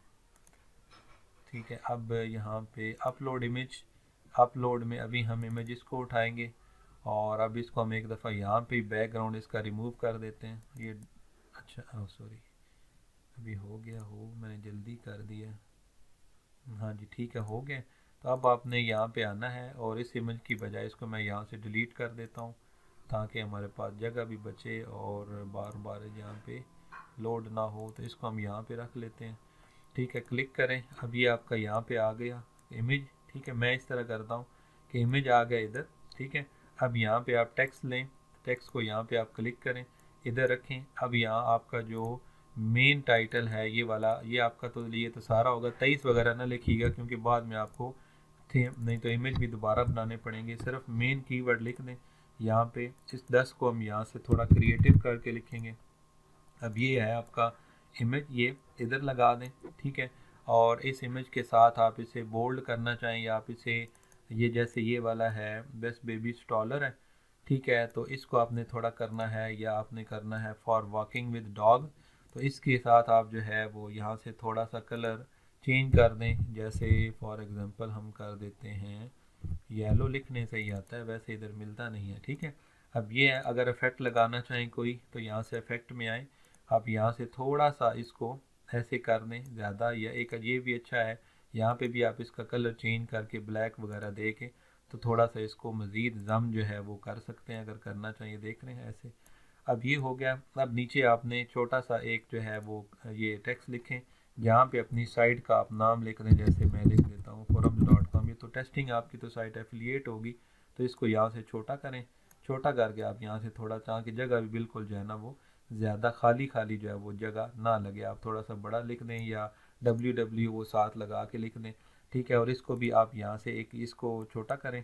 ठीक है। अब यहाँ पे अपलोड इमेज, अपलोड में अभी हम इमेज को उठाएंगे और अब इसको हम एक दफ़ा यहाँ पे बैकग्राउंड इसका रिमूव कर देते हैं। ये अच्छा सॉरी अभी हो गया, मैंने जल्दी कर दिया, हाँ जी ठीक है हो गया। तो अब आपने यहाँ पे आना है और इस इमेज की बजाय इसको मैं यहाँ से डिलीट कर देता हूँ ताकि हमारे पास जगह भी बचे और बार बार यहाँ पे लोड ना हो। तो इसको हम यहाँ पे रख लेते हैं, ठीक है। क्लिक करें, अब ये आपका यहाँ पे आ गया इमेज, ठीक है। मैं इस तरह करता हूँ कि इमेज आ गया इधर, ठीक है। अब यहाँ पे आप टेक्स्ट लें, टेक्स्ट को यहाँ पे आप क्लिक करें, इधर रखें। अब यहाँ आपका जो मेन टाइटल है ये वाला, ये आपका तो ये तो सारा होगा, 23 वगैरह ना लिखिएगा क्योंकि बाद में आपको नहीं तो इमेज भी दोबारा बनाने पड़ेंगे। सिर्फ मेन कीवर्ड लिख दें यहाँ पे। इस 10 को हम यहाँ से थोड़ा क्रिएटिव करके लिखेंगे। अब ये है आपका इमेज, ये इधर लगा दें, ठीक है। और इस इमेज के साथ आप इसे बोल्ड करना चाहें या आप इसे ये जैसे ये वाला है बेस्ट बेबी स्टॉलर है, ठीक है। तो इसको आपने थोड़ा करना है या आपने करना है फॉर वॉकिंग विद डॉग, तो इसके साथ आप जो है वो यहाँ से थोड़ा सा कलर चेंज कर दें। जैसे फॉर एग्जांपल हम कर देते हैं येलो, लिखने से ही आता है वैसे इधर मिलता नहीं है, ठीक है। अब ये अगर इफेक्ट लगाना चाहें कोई तो यहाँ से इफेक्ट में आए, आप यहाँ से थोड़ा सा इसको ऐसे कर दें ज़्यादा, या एक ये भी अच्छा है यहाँ पे भी आप इसका कलर चेंज करके ब्लैक वगैरह दे के तो थोड़ा सा इसको मज़ीद जम जो है वो कर सकते हैं अगर करना चाहिए, देख रहे हैं ऐसे। अब ये हो गया। अब नीचे आपने छोटा सा एक जो है वो ये टेक्स्ट लिखें, जहाँ पे अपनी साइट का आप नाम लिख दें, जैसे मैं लिख देता हूँ forums.com। ये तो टेस्टिंग आपकी तो साइट एफिलिएट होगी, तो इसको यहाँ से छोटा करें, छोटा करके आप यहाँ से थोड़ा ताकि जगह भी बिल्कुल जो है ना वो ज़्यादा खाली खाली जो है वो जगह ना लगे, आप थोड़ा सा बड़ा लिख दें या www वो साथ लगा के लिख दें, ठीक है। और इसको भी आप यहाँ से एक इसको छोटा करें,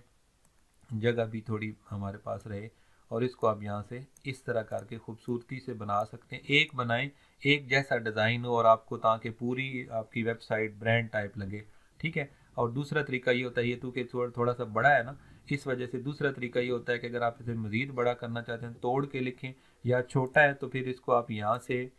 जगह भी थोड़ी हमारे पास रहे, और इसको आप यहाँ से इस तरह करके खूबसूरती से बना सकते हैं। एक बनाएं, एक जैसा डिज़ाइन हो और आपको ताकि पूरी आपकी वेबसाइट ब्रांड टाइप लगे, ठीक है। और दूसरा तरीका ये होता है, ये तो कि थोड़ा सा बड़ा है ना इस वजह से, दूसरा तरीका ये होता है कि अगर आप इसे मज़ीद बड़ा करना चाहते हैं तोड़ के लिखें, या छोटा है तो फिर इसको आप यहाँ से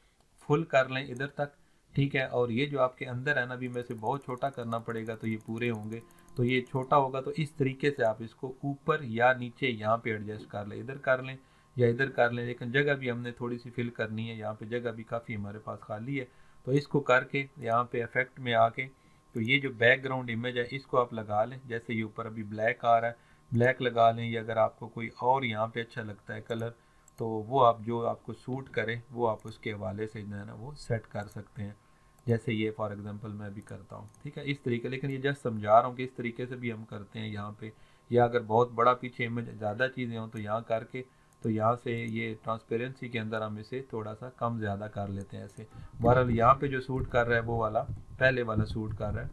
फुल कर लें इधर तक, ठीक है। और ये जो आपके अंदर है ना, अभी मैं इसे बहुत छोटा करना पड़ेगा तो ये पूरे होंगे, तो ये छोटा होगा। तो इस तरीके से आप इसको ऊपर या नीचे यहाँ पे एडजस्ट कर लें, इधर कर लें या इधर कर लें, लेकिन जगह भी हमने थोड़ी सी फिल करनी है, यहाँ पे जगह भी काफ़ी हमारे पास खाली है तो इसको करके यहाँ पे इफेक्ट में आके तो ये जो बैकग्राउंड इमेज है इसको आप लगा लें। जैसे ये ऊपर अभी ब्लैक आ रहा है, ब्लैक लगा लें, या अगर आपको कोई और यहाँ पे अच्छा लगता है कलर तो वो आप जो आपको सूट करे वो आप उसके हवाले से जो है ना वो सेट कर सकते हैं। जैसे ये फॉर एग्जांपल मैं भी करता हूँ, ठीक है, इस तरीके। लेकिन ये जस्ट समझा रहा हूँ कि इस तरीके से भी हम करते हैं यहाँ पे। या अगर बहुत बड़ा पीछे इमेज ज़्यादा चीज़ें हों तो यहाँ करके तो यहाँ से ये ट्रांसपेरेंसी के अंदर हम इसे थोड़ा सा कम ज़्यादा कर लेते हैं ऐसे। बहरहाल यहाँ पे जो सूट कर रहा है वो वाला पहले वाला सूट कर रहा है,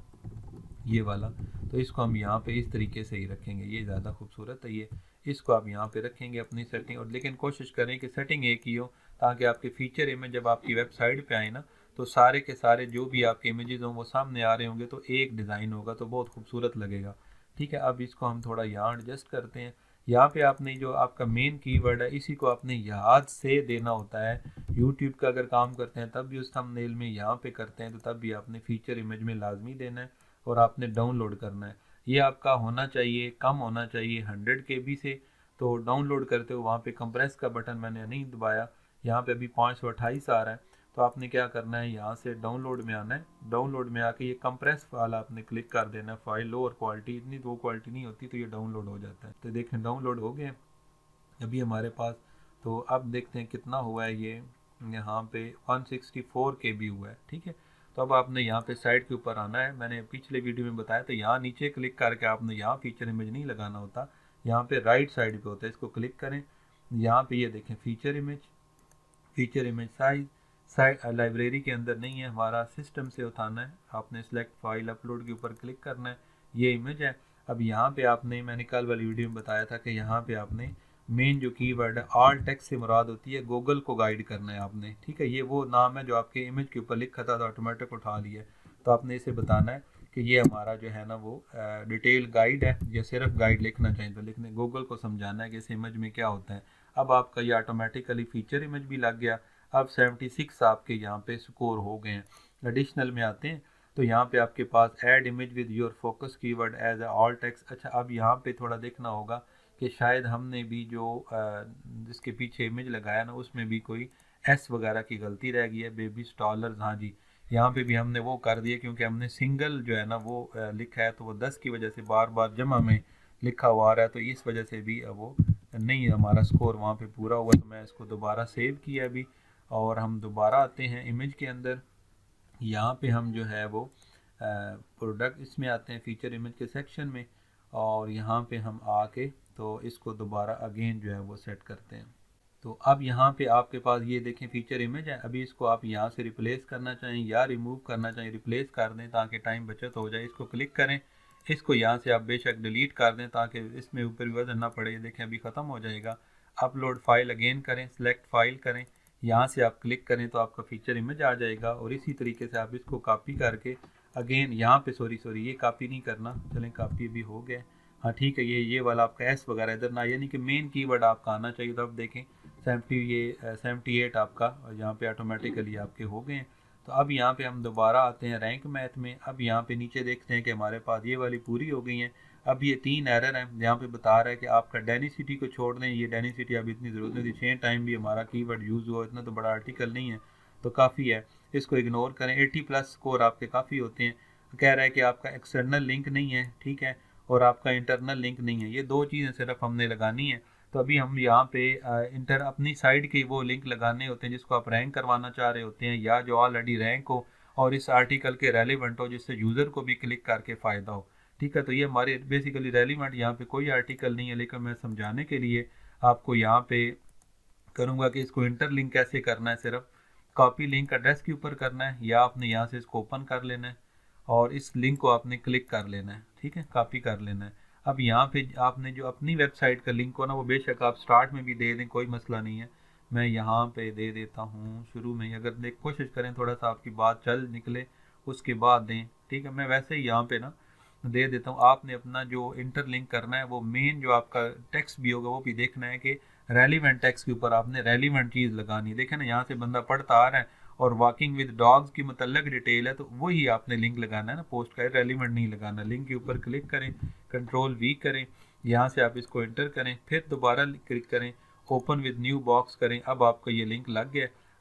ये वाला, तो इसको हम यहाँ पे इस तरीके से ही रखेंगे। ये ज़्यादा खूबसूरत है, ये इसको आप यहाँ पे रखेंगे अपनी सेटिंग। और लेकिन कोशिश करें कि सेटिंग एक ही हो ताकि आपके फीचर इमेज जब आपकी वेबसाइट पे आए ना तो सारे के सारे जो भी आपके इमेजेस हों वो सामने आ रहे होंगे, तो एक डिज़ाइन होगा तो बहुत खूबसूरत लगेगा। ठीक है, अब इसको हम थोड़ा यहाँ एडजस्ट करते हैं। यहाँ पे आपने जो आपका मेन कीवर्ड है इसी को आपने याद से देना होता है। यूट्यूब का अगर काम करते हैं तब भी उस थंबनेल में, यहाँ पे करते हैं तो तब भी आपने फीचर इमेज में लाजमी देना है और आपने डाउनलोड करना है। ये आपका होना चाहिए, कम होना चाहिए 100 KB से। तो डाउनलोड करते हो वहाँ पे कंप्रेस का बटन मैंने नहीं दबाया, यहाँ पे अभी 528 आ रहा है। तो आपने क्या करना है, यहाँ से डाउनलोड में आना है। डाउनलोड में आके ये कंप्रेस वाला आपने क्लिक कर देना है। फाइल लोअर क्वालिटी, इतनी लो क्वालिटी नहीं होती तो ये डाउनलोड हो जाता है। तो देखें डाउनलोड हो गए अभी हमारे पास। तो अब देखते हैं कितना हुआ है ये, यहाँ पे 164 KB हुआ है। ठीक है, तो अब आपने यहाँ पे साइड के ऊपर आना है। मैंने पिछले वीडियो में बताया तो यहाँ नीचे क्लिक करके आपने यहाँ फीचर इमेज नहीं लगाना होता, यहाँ पे राइट साइड पे होता है। इसको क्लिक करें, यहाँ पे ये देखें फीचर इमेज साइज लाइब्रेरी के अंदर नहीं है हमारा, सिस्टम से उठाना है। आपने सिलेक्ट फाइल अपलोड के ऊपर क्लिक करना है, ये इमेज है। अब यहाँ पे आपने, मैंने कल वाली वीडियो में बताया था कि यहाँ पे आपने मेन जो कीवर्ड है ऑल टेक्स्ट से मुराद होती है गूगल को गाइड करना है आपने। ठीक है, ये वो नाम है जो आपके इमेज के ऊपर लिखा था तो ऑटोमेटिक उठा लिया। तो आपने इसे बताना है कि ये हमारा जो है ना वो डिटेल गाइड है, या सिर्फ गाइड लिखना चाहिए तो लिखने, गूगल को समझाना है कि इस इमेज में क्या होता है। अब आपका ये ऑटोमेटिकली फीचर इमेज भी लग गया। अब 76 आपके यहाँ पे स्कोर हो गए हैं। एडिशनल में आते हैं तो यहाँ पे आपके पास add image with your focus keyword as alt text. अच्छा, अब यहाँ पे थोड़ा देखना होगा कि शायद हमने भी जो जिसके पीछे इमेज लगाया ना उसमें भी कोई एस वगैरह की गलती रह गई है, बेबी स्टॉलर्स। हाँ जी, यहाँ पे भी हमने वो कर दिया क्योंकि हमने सिंगल जो है ना वो लिखा है, तो वो 10 की वजह से बार बार जमा में लिखा हुआ आ रहा है, तो इस वजह से भी वो नहीं हमारा स्कोर वहाँ पे पूरा हुआ। तो मैं इसको दोबारा सेव किया अभी, और हम दोबारा आते हैं इमेज के अंदर। यहाँ पे हम जो है वो प्रोडक्ट इसमें आते हैं फीचर इमेज के सेक्शन में, और यहाँ पे हम आके तो इसको दोबारा अगेन जो है वो सेट करते हैं। तो अब यहाँ पे आपके पास ये देखें फीचर इमेज है। अभी इसको आप यहाँ से रिप्लेस करना चाहें या रिमूव करना चाहें, रिप्लेस कर दें ताकि टाइम बचत हो जाए। इसको क्लिक करें, इसको यहाँ से आप बेशक डिलीट कर दें ताकि इसमें ऊपर वजन ना पड़े। देखें अभी ख़त्म हो जाएगा। अपलोड फाइल अगेन करें, सिलेक्ट फाइल करें, यहाँ से आप क्लिक करें तो आपका फीचर इमेज आ जाएगा। और इसी तरीके से आप इसको कॉपी करके अगेन यहाँ पे सॉरी ये कॉपी नहीं करना, चलें कॉपी भी हो गया। हाँ ठीक है, ये वाला आपका एस वगैरह इधर ना, यानी कि मेन कीवर्ड आपका आना चाहिए। तो अब देखें 78 आपका यहाँ पे ऑटोमेटिकली आपके हो गए हैं। तो अब यहाँ पे हम दोबारा आते हैं रैंक मैथ में। अब यहाँ पे नीचे देखते हैं कि हमारे पास ये वाली पूरी हो गई हैं। अब ये 3 एरर हैं, यहाँ पे बता रहा है कि आपका डेनिसिटी को छोड़ दें। ये डेनिसिटी अब इतनी ज़रूरत नहीं थी, 6 टाइम भी हमारा कीवर्ड यूज़ हुआ, इतना तो बड़ा आर्टिकल नहीं है तो काफ़ी है, इसको इग्नोर करें। 80+ स्कोर आपके काफ़ी होते हैं। कह रहा है कि आपका एक्सटर्नल लिंक नहीं है, ठीक है, और आपका इंटरनल लिंक नहीं है। ये 2 चीज़ें सिर्फ हमने लगानी है। तो अभी हम यहाँ पे अपनी साइड के वो लिंक लगाने होते हैं जिसको आप रैंक करवाना चाह रहे होते हैं, या जो ऑलरेडी रैंक हो और इस आर्टिकल के रेलिवेंट हो, जिससे यूज़र को भी क्लिक करके फ़ायदा हो। ठीक है, तो ये हमारे बेसिकली रेलिवेंट यहाँ पे कोई आर्टिकल नहीं है, लेकिन मैं समझाने के लिए आपको यहाँ पे करूँगा कि इसको इंटरलिंक कैसे करना है। सिर्फ कॉपी लिंक एड्रेस के ऊपर करना है, या आपने यहाँ से इसको ओपन कर लेना है और इस लिंक को आपने क्लिक कर लेना है। ठीक है, कॉपी कर लेना है। अब यहाँ पे आपने जो अपनी वेबसाइट का लिंक हो ना वो बेशक आप स्टार्ट में भी दे दें, कोई मसला नहीं है। मैं यहाँ पे दे देता हूँ शुरू में ही, अगर कोशिश करें थोड़ा सा आपकी बात चल निकले उसके बाद दें। ठीक है, मैं वैसे ही यहाँ पे ना दे देता हूँ। आपने अपना जो इंटरलिंक करना है वो मेन जो आपका टेक्स्ट भी होगा वो भी देखना है कि रेलिवेंट टेक्स्ट के ऊपर आपने रेलिवेंट चीज़ लगानी है। देखें ना, यहाँ से बंदा पढ़ता आ रहा है और वॉकिंग विद डॉग्स की मतलब डिटेल है, तो वही आपने लिंक लगाना है ना, पोस्ट का रेलिवेंट नहीं लगाना। लिंक के ऊपर क्लिक करें, Ctrl+V करें, यहाँ से आप इसको एंटर करें, फिर दोबारा क्लिक करें, ओपन विद न्यू बॉक्स करें। अब आपका ये लिंक लग गया।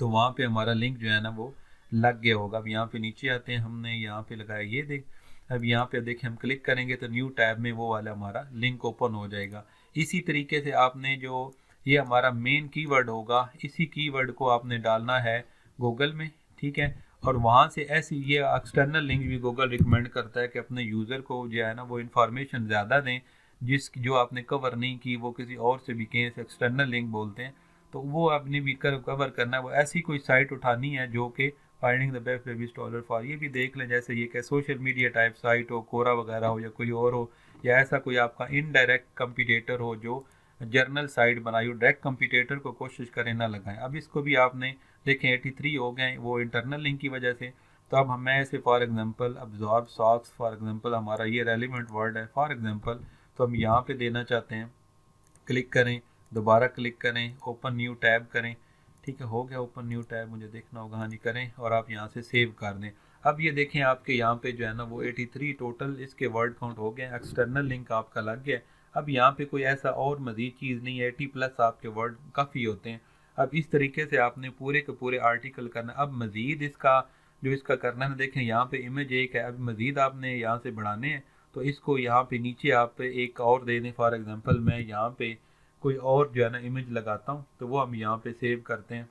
तो वहाँ पे हमारा लिंक जो है ना वो लग गया होगा। अब यहाँ पे नीचे आते हैं, हमने यहाँ पे लगाया, ये देख, अब यहाँ पे देखिए हम क्लिक करेंगे तो न्यू टैब में वो वाला हमारा लिंक ओपन हो जाएगा। इसी तरीके से आपने जो ये हमारा मेन कीवर्ड होगा, इसी कीवर्ड को आपने डालना है गूगल में, ठीक है। और वहाँ से ऐसी ये एक्सटर्नल लिंक भी गूगल रिकमेंड करता है कि अपने यूज़र को जो है ना वो इन्फॉर्मेशन ज़्यादा दें जो आपने कवर नहीं की, वो किसी और से भी कहें, एक्सटर्नल लिंक बोलते हैं। तो वो आपने भी कवर करना है। वो ऐसी कोई साइट उठानी है जो कि finding the best web installer for, ये भी देख लें, जैसे ये क्या सोशल मीडिया टाइप साइट हो, कोरा वगैरह हो या कोई और हो, या ऐसा कोई आपका इनडायरेक्ट कंपटीटर हो जो जर्नल साइट बनाई हो। डायरेक्ट कंपटीटर को कोशिश करें ना लगाएं। अब इसको भी आपने देखें 83 हो गए वो इंटरनल लिंक की वजह से। तो अब हमें ऐसे for example absorb socks, for example हमारा ये रेलिवेंट वर्ड है फॉर एग्जांपल, तो हम यहाँ पे देना चाहते हैं, क्लिक करें, दोबारा क्लिक करें, ओपन न्यू टैब करें, ठीक है, हो गया ओपन न्यू टैब, मुझे देखना होगा, हाँ जी करें, और आप यहाँ से सेव कर दें। अब ये देखें आपके यहाँ पे जो है ना वो 83 टोटल इसके वर्ड काउंट हो गए, एक्सटर्नल लिंक आपका लग गया। अब यहाँ पे कोई ऐसा और मज़ीद चीज़ नहीं है, 80+ आपके वर्ड काफ़ी होते हैं। अब इस तरीके से आपने पूरे के पूरे आर्टिकल करना। अब मज़ीद इसका करना है, देखें यहाँ पे इमेज एक है, अब मज़ीद आपने यहाँ से बढ़ाने हैं, तो इसको यहाँ पे नीचे आप एक और दे दें। फॉर एग्जांपल मैं यहाँ पे कोई और जो है ना इमेज लगाता हूँ, तो वो हम यहाँ पे सेव करते हैं।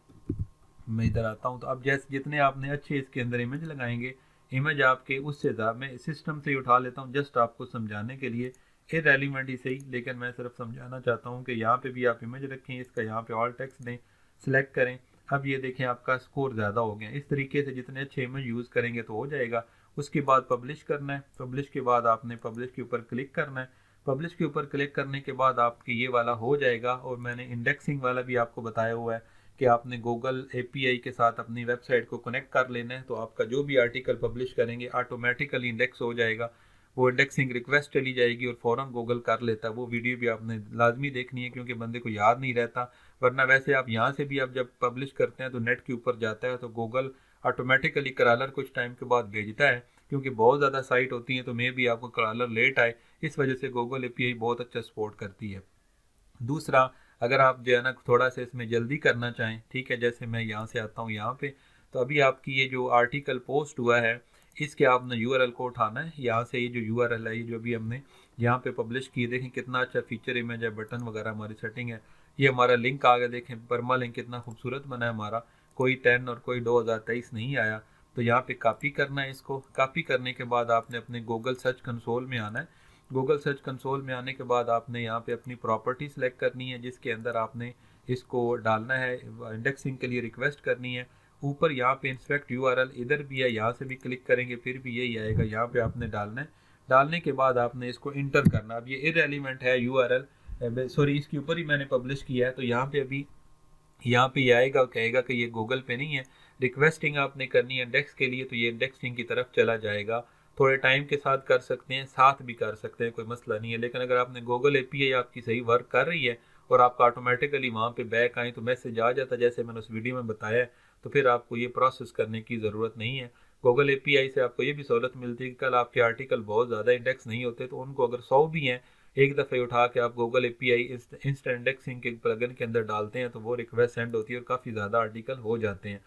मैं इधर आता हूँ, तो अब जैसे जितने आपने अच्छे इसके अंदर इमेज लगाएंगे, इमेज आपके उससे ज़्यादा, मैं सिस्टम से ही उठा लेता हूँ जस्ट आपको समझाने के लिए, इररेलेवेंट ही सही, लेकिन मैं सिर्फ समझाना चाहता हूँ कि यहाँ पे भी आप इमेज रखें, इसका यहाँ पे ऑल टेक्स्ट दें, सिलेक्ट करें। अब ये देखें आपका स्कोर ज़्यादा हो गया। इस तरीके से जितने अच्छे इमेज यूज़ करेंगे तो हो जाएगा। उसके बाद पब्लिश करना है, पब्लिश के बाद आपने पब्लिश के ऊपर क्लिक करना है। पब्लिश के ऊपर क्लिक करने के बाद आपकी ये वाला हो जाएगा। और मैंने इंडेक्सिंग वाला भी आपको बताया हुआ है कि आपने गूगल API के साथ अपनी वेबसाइट को कनेक्ट कर लेना है, तो आपका जो भी आर्टिकल पब्लिश करेंगे ऑटोमेटिकली इंडेक्स हो जाएगा। वो इंडेक्सिंग रिक्वेस्ट चली जाएगी और फ़ौरन गूगल कर लेता है। वो वीडियो भी आपने लाजमी देखनी है क्योंकि बंदे को याद नहीं रहता, वरना वैसे आप यहाँ से भी आप जब पब्लिश करते हैं तो नेट के ऊपर जाता है तो गूगल ऑटोमेटिकली क्रॉलर कुछ टाइम के बाद भेजता है, क्योंकि बहुत ज़्यादा साइट होती हैं तो मे भी आपको क्रॉलर लेट आए, इस वजह से गूगल API बहुत अच्छा सपोर्ट करती है। दूसरा, अगर आप जो है ना थोड़ा सा इसमें जल्दी करना चाहें, ठीक है, जैसे मैं यहाँ से आता हूँ यहाँ पे, तो अभी आपकी ये जो आर्टिकल पोस्ट हुआ है इसके आपने URL को उठाना है। यहाँ से ये जो URL है, ये जो भी हमने यहाँ पे पब्लिश की, देखें कितना अच्छा फीचर इमेज है, बटन वगैरह हमारी सेटिंग है। ये हमारा लिंक आ गया, देखें परमा लिंक कितना खूबसूरत बना है हमारा, कोई 10 और कोई 2023 नहीं आया। तो यहाँ पे कॉपी करना है, इसको कॉपी करने के बाद आपने अपने गूगल सर्च कंसोल में आना है। गूगल सर्च कंसोल में आने के बाद आपने यहाँ पे अपनी प्रॉपर्टी सेलेक्ट करनी है, जिसके अंदर आपने इसको डालना है, इंडेक्सिंग के लिए रिक्वेस्ट करनी है। ऊपर यहाँ पे इंस्पेक्ट URL इधर भी है, यहाँ से भी क्लिक करेंगे फिर भी यही आएगा, यहाँ पे आपने डालना है। डालने के बाद आपने इसको इंटर करना। अब ये इररेलेवेंट है URL, सॉरी इसके ऊपर ही मैंने पब्लिश किया है, तो यहाँ पे अभी यहाँ पे ये आएगा, कहेगा कि ये गूगल पे नहीं है, रिक्वेस्टिंग आपने करनी है इंडेक्स के लिए, तो ये इंडेक्सिंग की तरफ चला जाएगा। थोड़े टाइम के साथ कर सकते हैं, साथ भी कर सकते हैं, कोई मसला नहीं है। लेकिन अगर आपने गूगल API आपकी सही वर्क कर रही है और आपका ऑटोमेटिकली वहाँ पे बैक आए तो मैसेज आ जाता है जैसे मैंने उस वीडियो में बताया है, तो फिर आपको ये प्रोसेस करने की ज़रूरत नहीं है। गूगल API से आपको ये भी सहूलत मिलती है कि कल आपके आर्टिकल बहुत ज़्यादा इंडेक्स नहीं होते, तो उनको अगर 100 भी हैं, एक दफ़े उठा के आप गूगल API इंस्टेंट इंडेक्सिंग के प्लगइन के अंदर डालते हैं तो वो रिक्वेस्ट सेंड होती है और काफ़ी ज़्यादा आर्टिकल हो जाते हैं।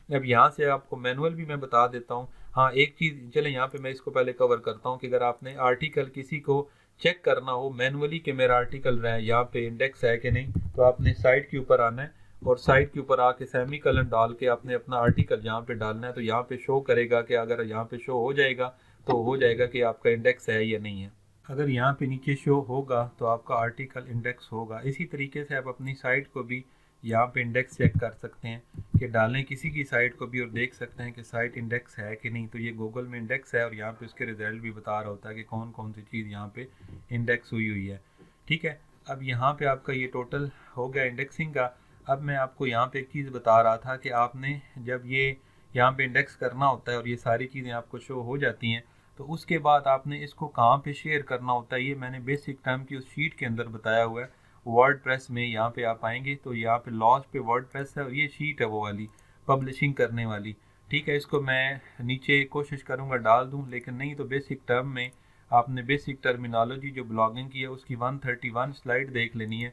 अब यहाँ से आपको मैनुअल भी मैं बता देता हूँ। हाँ, एक चीज़ चले यहाँ पे मैं इसको पहले कवर करता हूँ कि अगर आपने आर्टिकल किसी को चेक करना हो मैनुअली कि मेरा आर्टिकल रहा है यहाँ पे इंडेक्स है कि नहीं, तो आपने साइट के ऊपर आना है और साइट के ऊपर आके सेमी कलन डाल के आपने अपना आर्टिकल यहाँ पे डालना है। तो यहाँ पे शो करेगा कि अगर यहाँ पे शो हो जाएगा तो हो जाएगा कि आपका इंडेक्स है या नहीं है। अगर यहाँ पे नीचे शो होगा तो आपका आर्टिकल इंडेक्स होगा। इसी तरीके से आप अपनी साइट को भी यहाँ पे इंडेक्स चेक कर सकते हैं कि डालें किसी की साइट को भी और देख सकते हैं कि साइट इंडेक्स है कि नहीं। तो ये गूगल में इंडेक्स है और यहाँ पे उसके रिजल्ट भी बता रहा होता है कि कौन कौन सी चीज़ यहाँ पे इंडेक्स हुई है, ठीक है। अब यहाँ पे आपका ये टोटल हो गया इंडेक्सिंग का। अब मैं आपको यहाँ पे एक चीज़ बता रहा था कि आपने जब ये यहाँ पे इंडेक्स करना होता है और ये सारी चीज़ें आपको शो हो जाती हैं, तो उसके बाद आपने इसको कहाँ पे शेयर करना होता है, ये मैंने बेसिक टर्म की उस शीट के अंदर बताया हुआ है। वर्डप्रेस में यहाँ पे आप आएंगे तो यहाँ पे लॉस्ट पे वर्डप्रेस है और ये शीट है वो वाली पब्लिशिंग करने वाली, ठीक है। इसको मैं नीचे कोशिश करूँगा डाल दूँ, लेकिन नहीं तो बेसिक टर्म में आपने बेसिक टर्मिनोलॉजी जो ब्लॉगिंग की है उसकी 131 स्लाइड देख लेनी है।